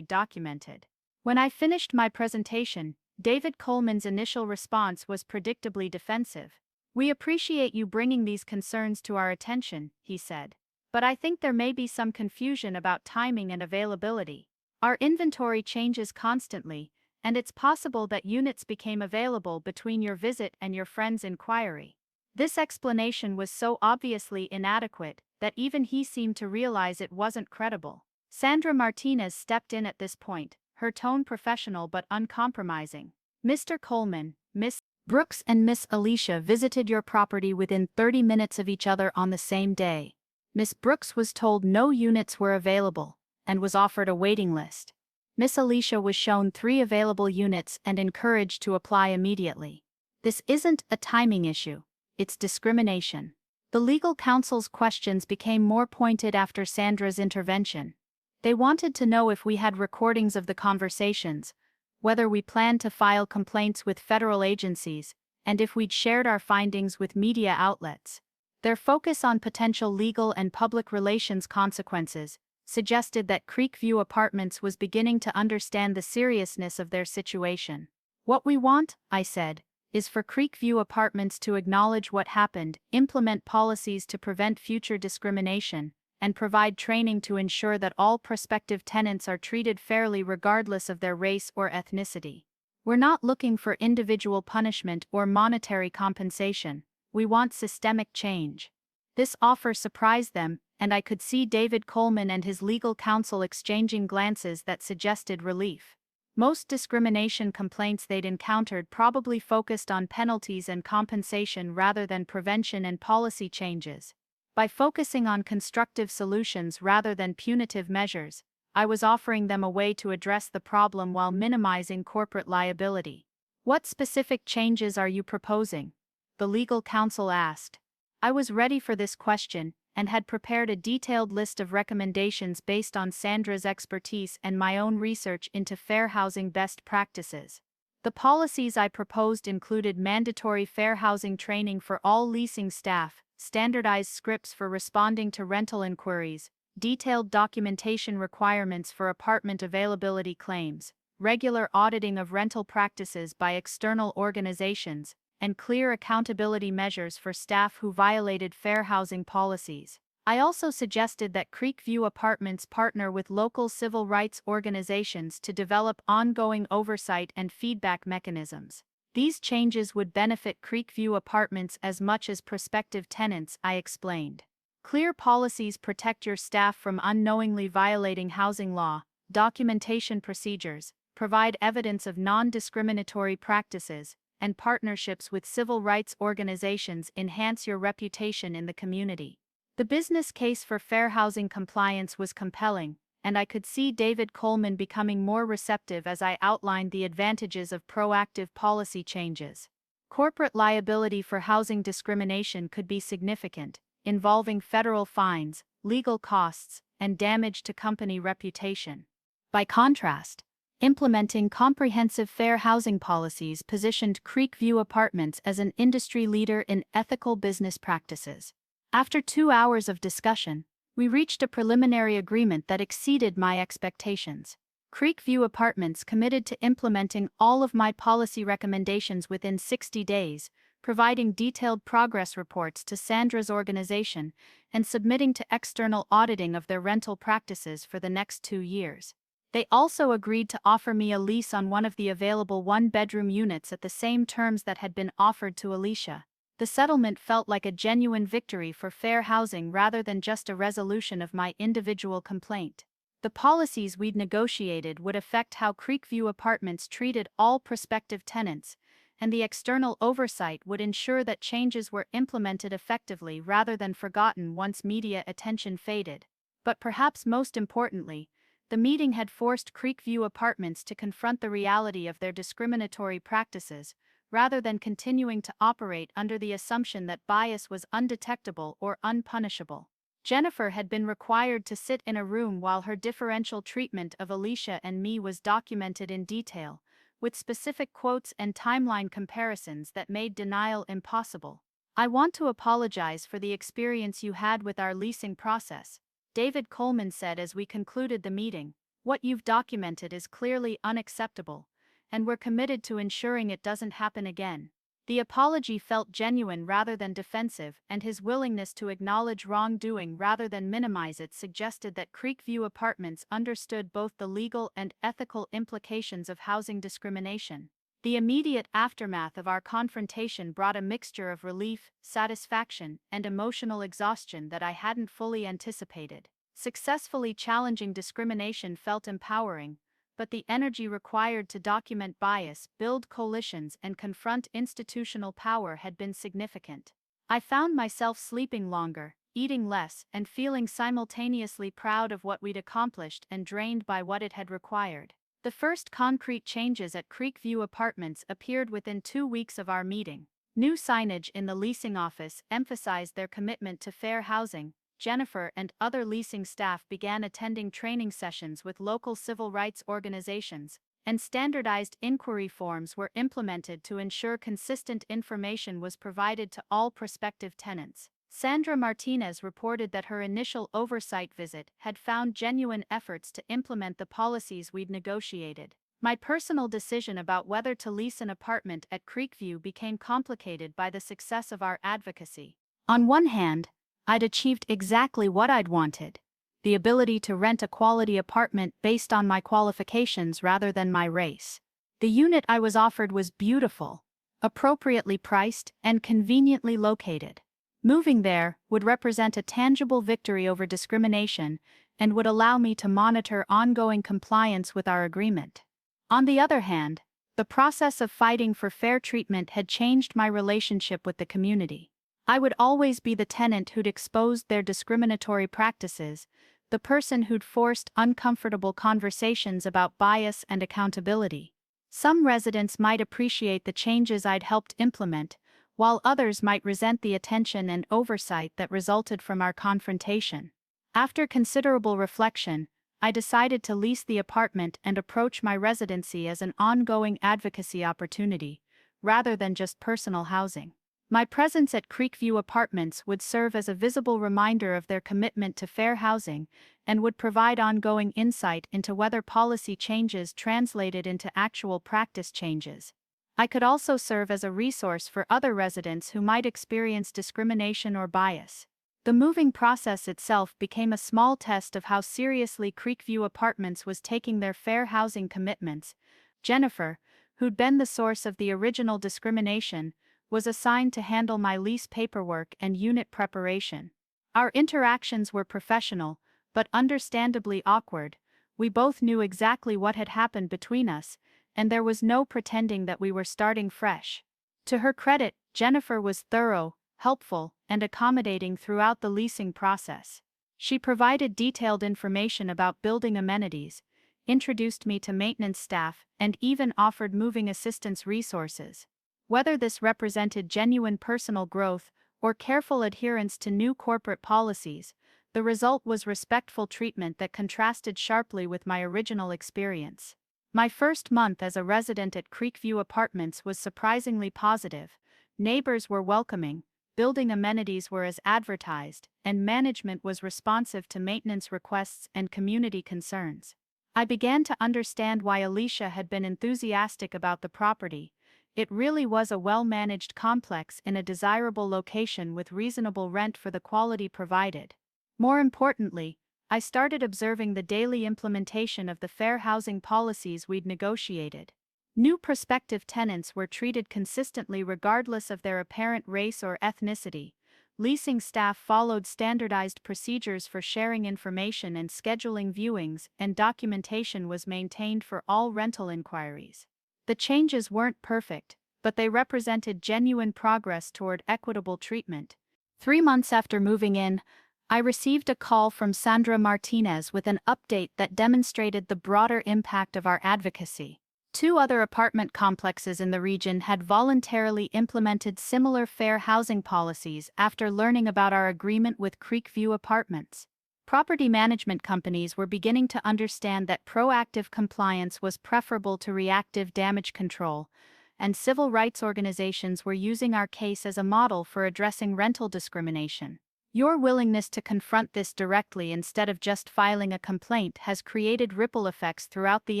A: documented. When I finished my presentation, David Coleman's initial response was predictably defensive. "We appreciate you bringing these concerns to our attention," he said. "But I think there may be some confusion about timing and availability. Our inventory changes constantly, and it's possible that units became available between your visit and your friend's inquiry." This explanation was so obviously inadequate that even he seemed to realize it wasn't credible. Sandra Martinez stepped in at this point, her tone professional but uncompromising. "Mr. Coleman, Miss Brooks and Miss Alicia visited your property within 30 minutes of each other on the same day. Miss Brooks was told no units were available, and was offered a waiting list. Miss Alicia was shown 3 available units and encouraged to apply immediately. This isn't a timing issue, it's discrimination." The legal counsel's questions became more pointed after Sandra's intervention. They wanted to know if we had recordings of the conversations, whether we planned to file complaints with federal agencies, and if we'd shared our findings with media outlets. Their focus on potential legal and public relations consequences suggested that Creekview Apartments was beginning to understand the seriousness of their situation. "What we want," I said, "is for Creekview Apartments to acknowledge what happened, implement policies to prevent future discrimination, and provide training to ensure that all prospective tenants are treated fairly regardless of their race or ethnicity. We're not looking for individual punishment or monetary compensation. We want systemic change." This offer surprised them, and I could see David Coleman and his legal counsel exchanging glances that suggested relief. Most discrimination complaints they'd encountered probably focused on penalties and compensation rather than prevention and policy changes. By focusing on constructive solutions rather than punitive measures, I was offering them a way to address the problem while minimizing corporate liability. What specific changes are you proposing? The legal counsel asked. I was ready for this question and had prepared a detailed list of recommendations based on Sandra's expertise and my own research into fair housing best practices. The policies I proposed included mandatory fair housing training for all leasing staff, standardized scripts for responding to rental inquiries, detailed documentation requirements for apartment availability claims, regular auditing of rental practices by external organizations, and clear accountability measures for staff who violated fair housing policies. I also suggested that Creekview Apartments partner with local civil rights organizations to develop ongoing oversight and feedback mechanisms. These changes would benefit Creekview Apartments as much as prospective tenants, I explained. Clear policies protect your staff from unknowingly violating housing law, documentation procedures, provide evidence of non-discriminatory practices, and partnerships with civil rights organizations enhance your reputation in the community. The business case for fair housing compliance was compelling, and I could see David Coleman becoming more receptive as I outlined the advantages of proactive policy changes. Corporate liability for housing discrimination could be significant, involving federal fines, legal costs, and damage to company reputation. By contrast, implementing comprehensive fair housing policies positioned Creekview Apartments as an industry leader in ethical business practices. After 2 hours of discussion, we reached a preliminary agreement that exceeded my expectations. Creekview Apartments committed to implementing all of my policy recommendations within 60 days, providing detailed progress reports to Sandra's organization, and submitting to external auditing of their rental practices for the next 2 years. They also agreed to offer me a lease on one of the available one-bedroom units at the same terms that had been offered to Alicia. The settlement felt like a genuine victory for fair housing rather than just a resolution of my individual complaint. The policies we'd negotiated would affect how Creekview Apartments treated all prospective tenants, and the external oversight would ensure that changes were implemented effectively rather than forgotten once media attention faded. But perhaps most importantly, the meeting had forced Creekview Apartments to confront the reality of their discriminatory practices, rather than continuing to operate under the assumption that bias was undetectable or unpunishable. Jennifer had been required to sit in a room while her differential treatment of Alicia and me was documented in detail, with specific quotes and timeline comparisons that made denial impossible. I want to apologize for the experience you had with our leasing process, David Coleman said as we concluded the meeting. What you've documented is clearly unacceptable, and we're committed to ensuring it doesn't happen again. The apology felt genuine rather than defensive, and his willingness to acknowledge wrongdoing rather than minimize it suggested that Creekview Apartments understood both the legal and ethical implications of housing discrimination. The immediate aftermath of our confrontation brought a mixture of relief, satisfaction, and emotional exhaustion that I hadn't fully anticipated. Successfully challenging discrimination felt empowering, but the energy required to document bias, build coalitions, and confront institutional power had been significant. I found myself sleeping longer, eating less, and feeling simultaneously proud of what we'd accomplished and drained by what it had required. The first concrete changes at Creekview Apartments appeared within 2 weeks of our meeting. New signage in the leasing office emphasized their commitment to fair housing. Jennifer and other leasing staff began attending training sessions with local civil rights organizations, and standardized inquiry forms were implemented to ensure consistent information was provided to all prospective tenants. Sandra Martinez reported that her initial oversight visit had found genuine efforts to implement the policies we'd negotiated. My personal decision about whether to lease an apartment at Creekview became complicated by the success of our advocacy. On one hand, I'd achieved exactly what I'd wanted: the ability to rent a quality apartment based on my qualifications rather than my race. The unit I was offered was beautiful, appropriately priced, and conveniently located. Moving there would represent a tangible victory over discrimination and would allow me to monitor ongoing compliance with our agreement. On the other hand, the process of fighting for fair treatment had changed my relationship with the community. I would always be the tenant who'd exposed their discriminatory practices, the person who'd forced uncomfortable conversations about bias and accountability. Some residents might appreciate the changes I'd helped implement, while others might resent the attention and oversight that resulted from our confrontation. After considerable reflection, I decided to lease the apartment and approach my residency as an ongoing advocacy opportunity, rather than just personal housing. My presence at Creekview Apartments would serve as a visible reminder of their commitment to fair housing and would provide ongoing insight into whether policy changes translated into actual practice changes. I could also serve as a resource for other residents who might experience discrimination or bias. The moving process itself became a small test of how seriously Creekview Apartments was taking their fair housing commitments. Jennifer, who'd been the source of the original discrimination, was assigned to handle my lease paperwork and unit preparation. Our interactions were professional, but understandably awkward. We both knew exactly what had happened between us, and there was no pretending that we were starting fresh. To her credit, Jennifer was thorough, helpful, and accommodating throughout the leasing process. She provided detailed information about building amenities, introduced me to maintenance staff, and even offered moving assistance resources. Whether this represented genuine personal growth or careful adherence to new corporate policies, the result was respectful treatment that contrasted sharply with my original experience. My first month as a resident at Creekview Apartments was surprisingly positive. Neighbors were welcoming, building amenities were as advertised, and management was responsive to maintenance requests and community concerns. I began to understand why Alicia had been enthusiastic about the property. It really was a well-managed complex in a desirable location with reasonable rent for the quality provided. More importantly, I started observing the daily implementation of the fair housing policies we'd negotiated. New prospective tenants were treated consistently regardless of their apparent race or ethnicity. Leasing staff followed standardized procedures for sharing information and scheduling viewings, and documentation was maintained for all rental inquiries. The changes weren't perfect, but they represented genuine progress toward equitable treatment. 3 months after moving in, I received a call from Sandra Martinez with an update that demonstrated the broader impact of our advocacy. 2 other apartment complexes in the region had voluntarily implemented similar fair housing policies after learning about our agreement with Creekview Apartments. Property management companies were beginning to understand that proactive compliance was preferable to reactive damage control, and civil rights organizations were using our case as a model for addressing rental discrimination. Your willingness to confront this directly instead of just filing a complaint has created ripple effects throughout the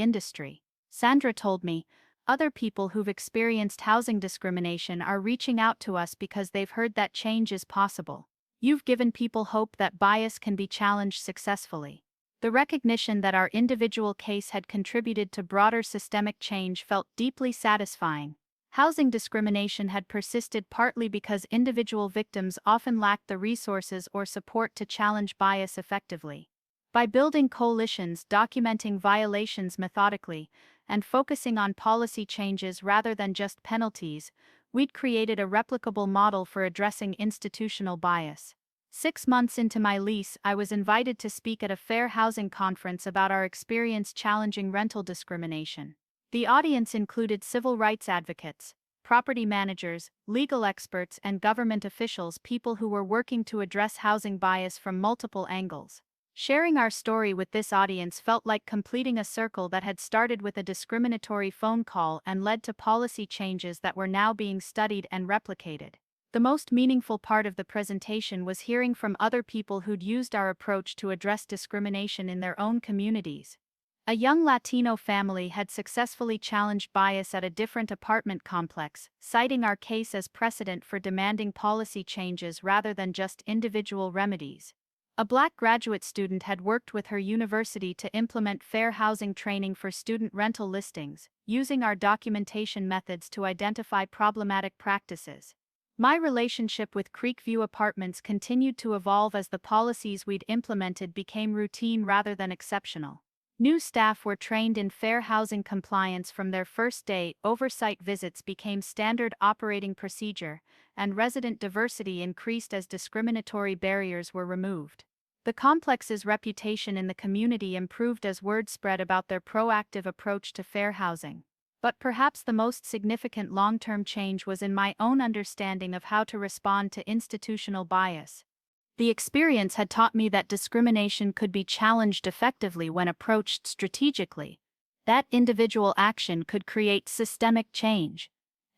A: industry. Sandra told me, other people who've experienced housing discrimination are reaching out to us because they've heard that change is possible. You've given people hope that bias can be challenged successfully. The recognition that our individual case had contributed to broader systemic change felt deeply satisfying. Housing discrimination had persisted partly because individual victims often lacked the resources or support to challenge bias effectively. By building coalitions, documenting violations methodically, and focusing on policy changes rather than just penalties, we'd created a replicable model for addressing institutional bias. 6 months into my lease, I was invited to speak at a fair housing conference about our experience challenging rental discrimination. The audience included civil rights advocates, property managers, legal experts, and government officials, people who were working to address housing bias from multiple angles. Sharing our story with this audience felt like completing a circle that had started with a discriminatory phone call and led to policy changes that were now being studied and replicated. The most meaningful part of the presentation was hearing from other people who'd used our approach to address discrimination in their own communities. A young Latino family had successfully challenged bias at a different apartment complex, citing our case as precedent for demanding policy changes rather than just individual remedies. A Black graduate student had worked with her university to implement fair housing training for student rental listings, using our documentation methods to identify problematic practices. My relationship with Creekview Apartments continued to evolve as the policies we'd implemented became routine rather than exceptional. New staff were trained in fair housing compliance from their first day, oversight visits became standard operating procedure, and resident diversity increased as discriminatory barriers were removed. The complex's reputation in the community improved as word spread about their proactive approach to fair housing. But perhaps the most significant long-term change was in my own understanding of how to respond to institutional bias. The experience had taught me that discrimination could be challenged effectively when approached strategically, that individual action could create systemic change,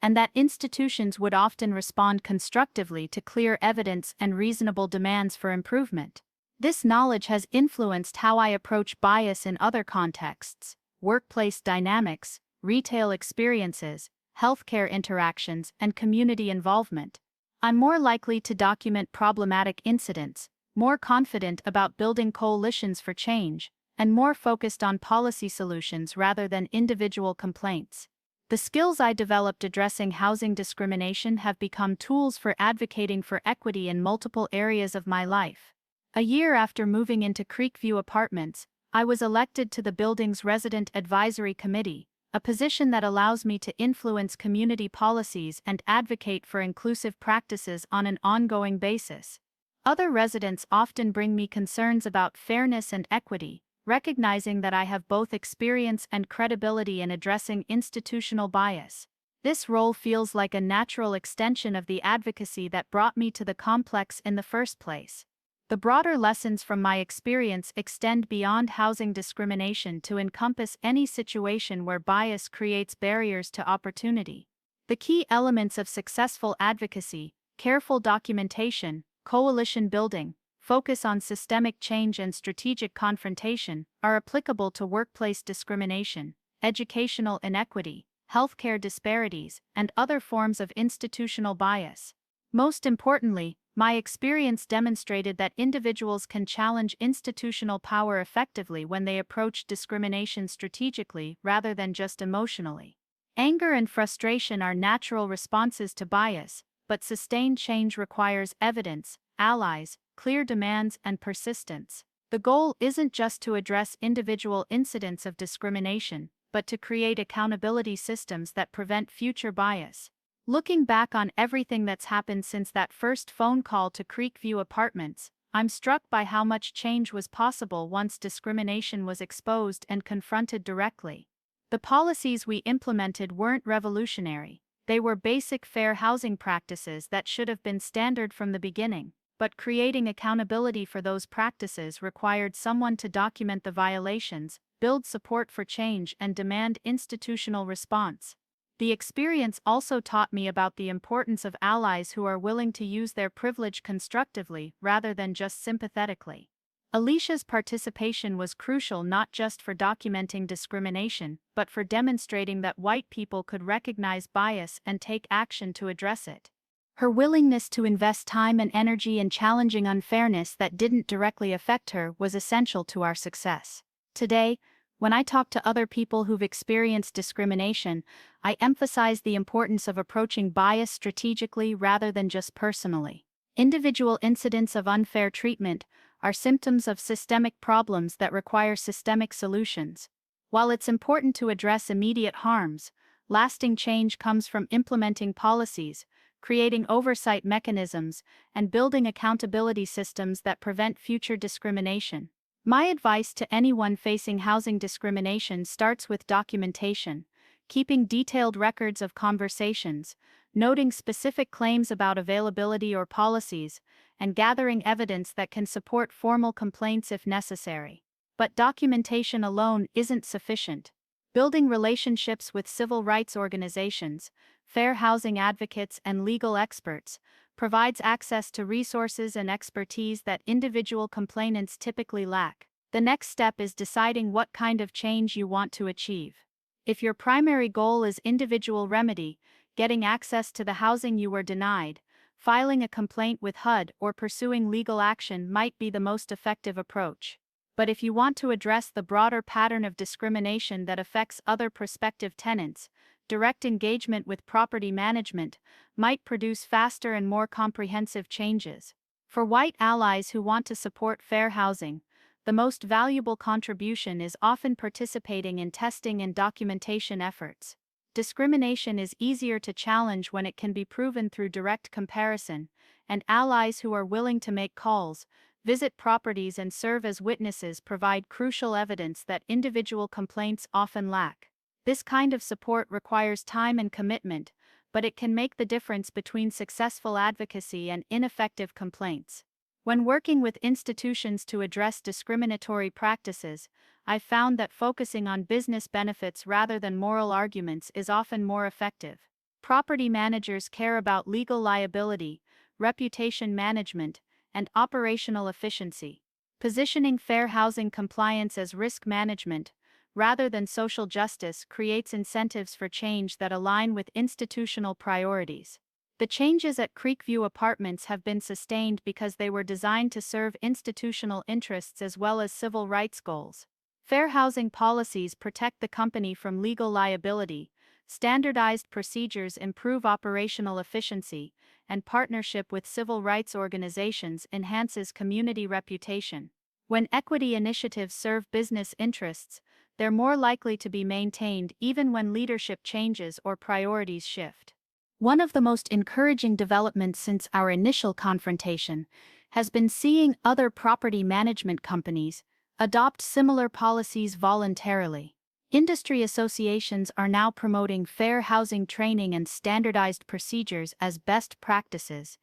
A: and that institutions would often respond constructively to clear evidence and reasonable demands for improvement. This knowledge has influenced how I approach bias in other contexts: workplace dynamics, retail experiences, healthcare interactions, and community involvement. I'm more likely to document problematic incidents, more confident about building coalitions for change, and more focused on policy solutions rather than individual complaints. The skills I developed addressing housing discrimination have become tools for advocating for equity in multiple areas of my life. A year after moving into Creekview Apartments, I was elected to the building's Resident Advisory Committee, a position that allows me to influence community policies and advocate for inclusive practices on an ongoing basis. Other residents often bring me concerns about fairness and equity, recognizing that I have both experience and credibility in addressing institutional bias. This role feels like a natural extension of the advocacy that brought me to the complex in the first place. The broader lessons from my experience extend beyond housing discrimination to encompass any situation where bias creates barriers to opportunity. The key elements of successful advocacy: careful documentation, coalition building, focus on systemic change, and strategic confrontation, are applicable to workplace discrimination, educational inequity, healthcare disparities, and other forms of institutional bias. Most importantly, my experience demonstrated that individuals can challenge institutional power effectively when they approach discrimination strategically rather than just emotionally. Anger and frustration are natural responses to bias, but sustained change requires evidence, allies, clear demands, and persistence. The goal isn't just to address individual incidents of discrimination, but to create accountability systems that prevent future bias. Looking back on everything that's happened since that first phone call to Creekview Apartments, I'm struck by how much change was possible once discrimination was exposed and confronted directly. The policies we implemented weren't revolutionary. They were basic fair housing practices that should have been standard from the beginning, but creating accountability for those practices required someone to document the violations, build support for change, and demand institutional response. The experience also taught me about the importance of allies who are willing to use their privilege constructively rather than just sympathetically. Alicia's participation was crucial not just for documenting discrimination, but for demonstrating that white people could recognize bias and take action to address it. Her willingness to invest time and energy in challenging unfairness that didn't directly affect her was essential to our success. Today, when I talk to other people who've experienced discrimination, I emphasize the importance of approaching bias strategically rather than just personally. Individual incidents of unfair treatment are symptoms of systemic problems that require systemic solutions. While it's important to address immediate harms, lasting change comes from implementing policies, creating oversight mechanisms, and building accountability systems that prevent future discrimination. My advice to anyone facing housing discrimination starts with documentation, keeping detailed records of conversations, noting specific claims about availability or policies, and gathering evidence that can support formal complaints if necessary. But documentation alone isn't sufficient. Building relationships with civil rights organizations, fair housing advocates, and legal experts provides access to resources and expertise that individual complainants typically lack. The next step is deciding what kind of change you want to achieve. If your primary goal is individual remedy, getting access to the housing you were denied, filing a complaint with HUD, or pursuing legal action might be the most effective approach. But if you want to address the broader pattern of discrimination that affects other prospective tenants, direct engagement with property management might produce faster and more comprehensive changes. For white allies who want to support fair housing, the most valuable contribution is often participating in testing and documentation efforts. Discrimination is easier to challenge when it can be proven through direct comparison, and allies who are willing to make calls, visit properties and serve as witnesses provide crucial evidence that individual complaints often lack. This kind of support requires time and commitment, but it can make the difference between successful advocacy and ineffective complaints. When working with institutions to address discriminatory practices, I've found that focusing on business benefits rather than moral arguments is often more effective. Property managers care about legal liability, reputation management, and operational efficiency. Positioning fair housing compliance as risk management, rather than social justice, creates incentives for change that align with institutional priorities. The changes at Creekview Apartments have been sustained because they were designed to serve institutional interests as well as civil rights goals. Fair housing policies protect the company from legal liability, standardized procedures improve operational efficiency, and partnership with civil rights organizations enhances community reputation. When equity initiatives serve business interests, they're more likely to be maintained even when leadership changes or priorities shift. One of the most encouraging developments since our initial confrontation has been seeing other property management companies adopt similar policies voluntarily. Industry associations are now promoting fair housing training and standardized procedures as best practices,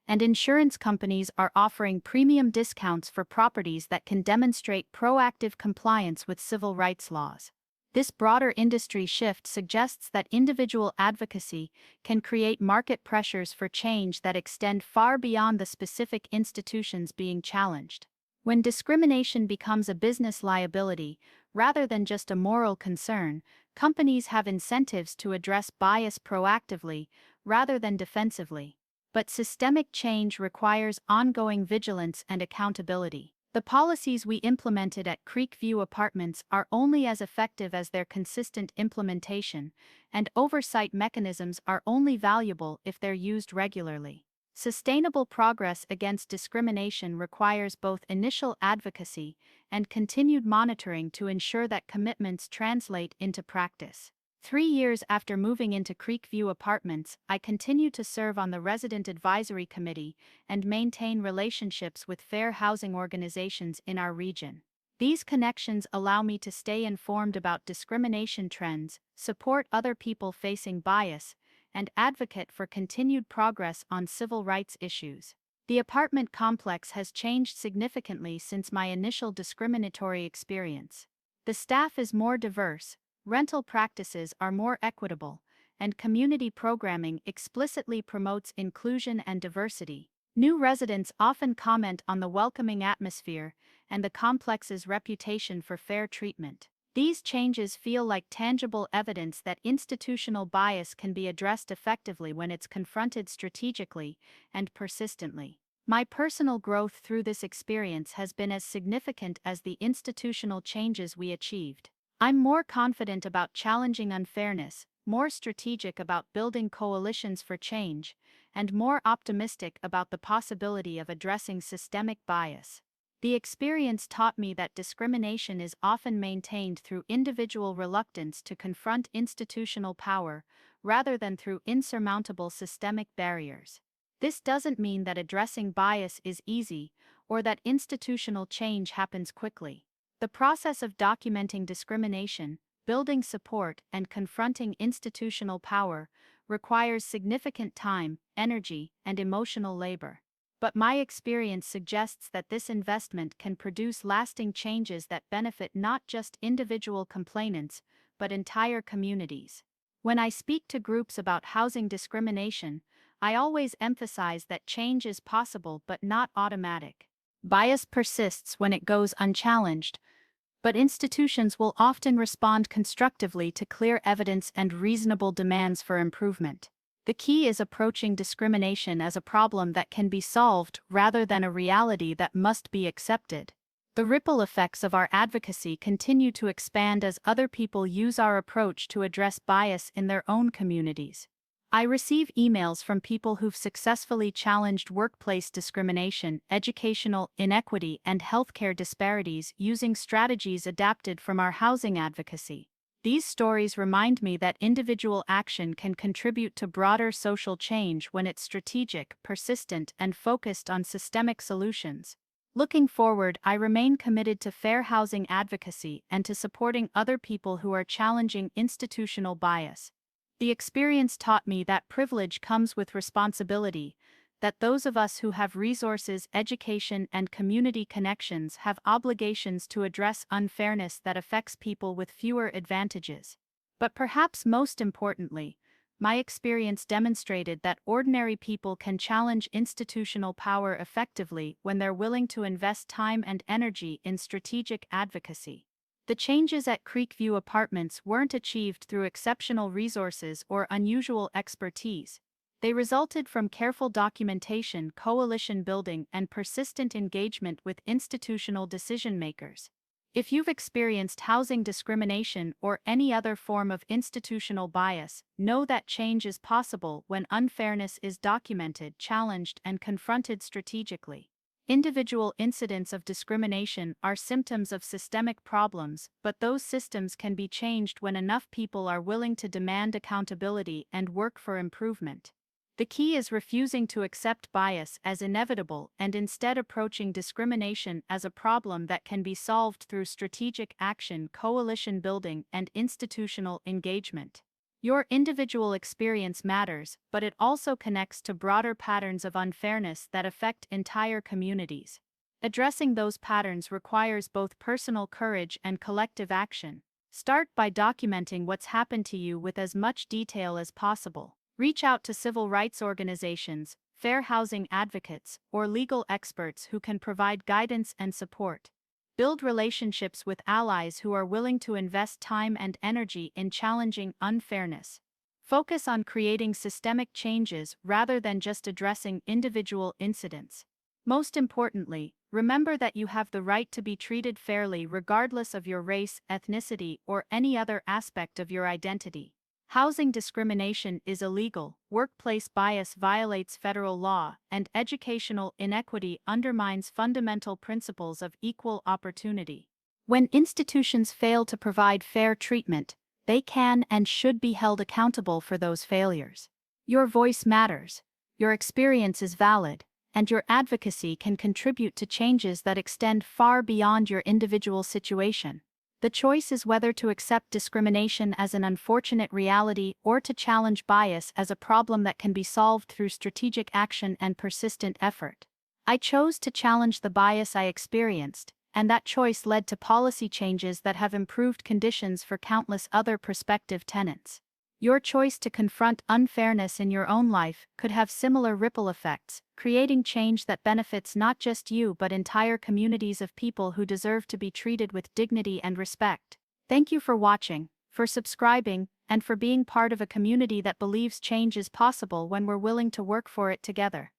A: and insurance companies are offering premium discounts for properties that can demonstrate proactive compliance with civil rights laws. This broader industry shift suggests that individual advocacy can create market pressures for change that extend far beyond the specific institutions being challenged. When discrimination becomes a business liability, rather than just a moral concern, companies have incentives to address bias proactively, rather than defensively. But systemic change requires ongoing vigilance and accountability. The policies we implemented at Creekview Apartments are only as effective as their consistent implementation, and oversight mechanisms are only valuable if they're used regularly. Sustainable progress against discrimination requires both initial advocacy and continued monitoring to ensure that commitments translate into practice. 3 years after moving into Creekview Apartments, I continue to serve on the Resident Advisory Committee and maintain relationships with fair housing organizations in our region. These connections allow me to stay informed about discrimination trends, support other people facing bias, and advocate for continued progress on civil rights issues. The apartment complex has changed significantly since my initial discriminatory experience. The staff is more diverse, rental practices are more equitable, and community programming explicitly promotes inclusion and diversity. New residents often comment on the welcoming atmosphere and the complex's reputation for fair treatment. These changes feel like tangible evidence that institutional bias can be addressed effectively when it's confronted strategically and persistently. My personal growth through this experience has been as significant as the institutional changes we achieved. I'm more confident about challenging unfairness, more strategic about building coalitions for change, and more optimistic about the possibility of addressing systemic bias. The experience taught me that discrimination is often maintained through individual reluctance to confront institutional power, rather than through insurmountable systemic barriers. This doesn't mean that addressing bias is easy, or that institutional change happens quickly. The process of documenting discrimination, building support, and confronting institutional power requires significant time, energy, and emotional labor. But my experience suggests that this investment can produce lasting changes that benefit not just individual complainants, but entire communities. When I speak to groups about housing discrimination, I always emphasize that change is possible but not automatic. Bias persists when it goes unchallenged, but institutions will often respond constructively to clear evidence and reasonable demands for improvement. The key is approaching discrimination as a problem that can be solved rather than a reality that must be accepted. The ripple effects of our advocacy continue to expand as other people use our approach to address bias in their own communities. I receive emails from people who've successfully challenged workplace discrimination, educational inequity, and healthcare disparities using strategies adapted from our housing advocacy. These stories remind me that individual action can contribute to broader social change when it's strategic, persistent, and focused on systemic solutions. Looking forward, I remain committed to fair housing advocacy and to supporting other people who are challenging institutional bias. The experience taught me that privilege comes with responsibility, that those of us who have resources, education, and community connections have obligations to address unfairness that affects people with fewer advantages. But perhaps most importantly, my experience demonstrated that ordinary people can challenge institutional power effectively when they're willing to invest time and energy in strategic advocacy. The changes at Creekview Apartments weren't achieved through exceptional resources or unusual expertise. They resulted from careful documentation, coalition building, and persistent engagement with institutional decision-makers. If you've experienced housing discrimination or any other form of institutional bias, know that change is possible when unfairness is documented, challenged, and confronted strategically. Individual incidents of discrimination are symptoms of systemic problems, but those systems can be changed when enough people are willing to demand accountability and work for improvement. The key is refusing to accept bias as inevitable and instead approaching discrimination as a problem that can be solved through strategic action, coalition building, and institutional engagement. Your individual experience matters, but it also connects to broader patterns of unfairness that affect entire communities. Addressing those patterns requires both personal courage and collective action. Start by documenting what's happened to you with as much detail as possible. Reach out to civil rights organizations, fair housing advocates, or legal experts who can provide guidance and support. Build relationships with allies who are willing to invest time and energy in challenging unfairness. Focus on creating systemic changes rather than just addressing individual incidents. Most importantly, remember that you have the right to be treated fairly regardless of your race, ethnicity, or any other aspect of your identity. Housing discrimination is illegal, workplace bias violates federal law, and educational inequity undermines fundamental principles of equal opportunity. When institutions fail to provide fair treatment, they can and should be held accountable for those failures. Your voice matters, your experience is valid, and your advocacy can contribute to changes that extend far beyond your individual situation. The choice is whether to accept discrimination as an unfortunate reality or to challenge bias as a problem that can be solved through strategic action and persistent effort. I chose to challenge the bias I experienced, and that choice led to policy changes that have improved conditions for countless other prospective tenants. Your choice to confront unfairness in your own life could have similar ripple effects, creating change that benefits not just you but entire communities of people who deserve to be treated with dignity and respect. Thank you for watching, for subscribing, and for being part of a community that believes change is possible when we're willing to work for it together.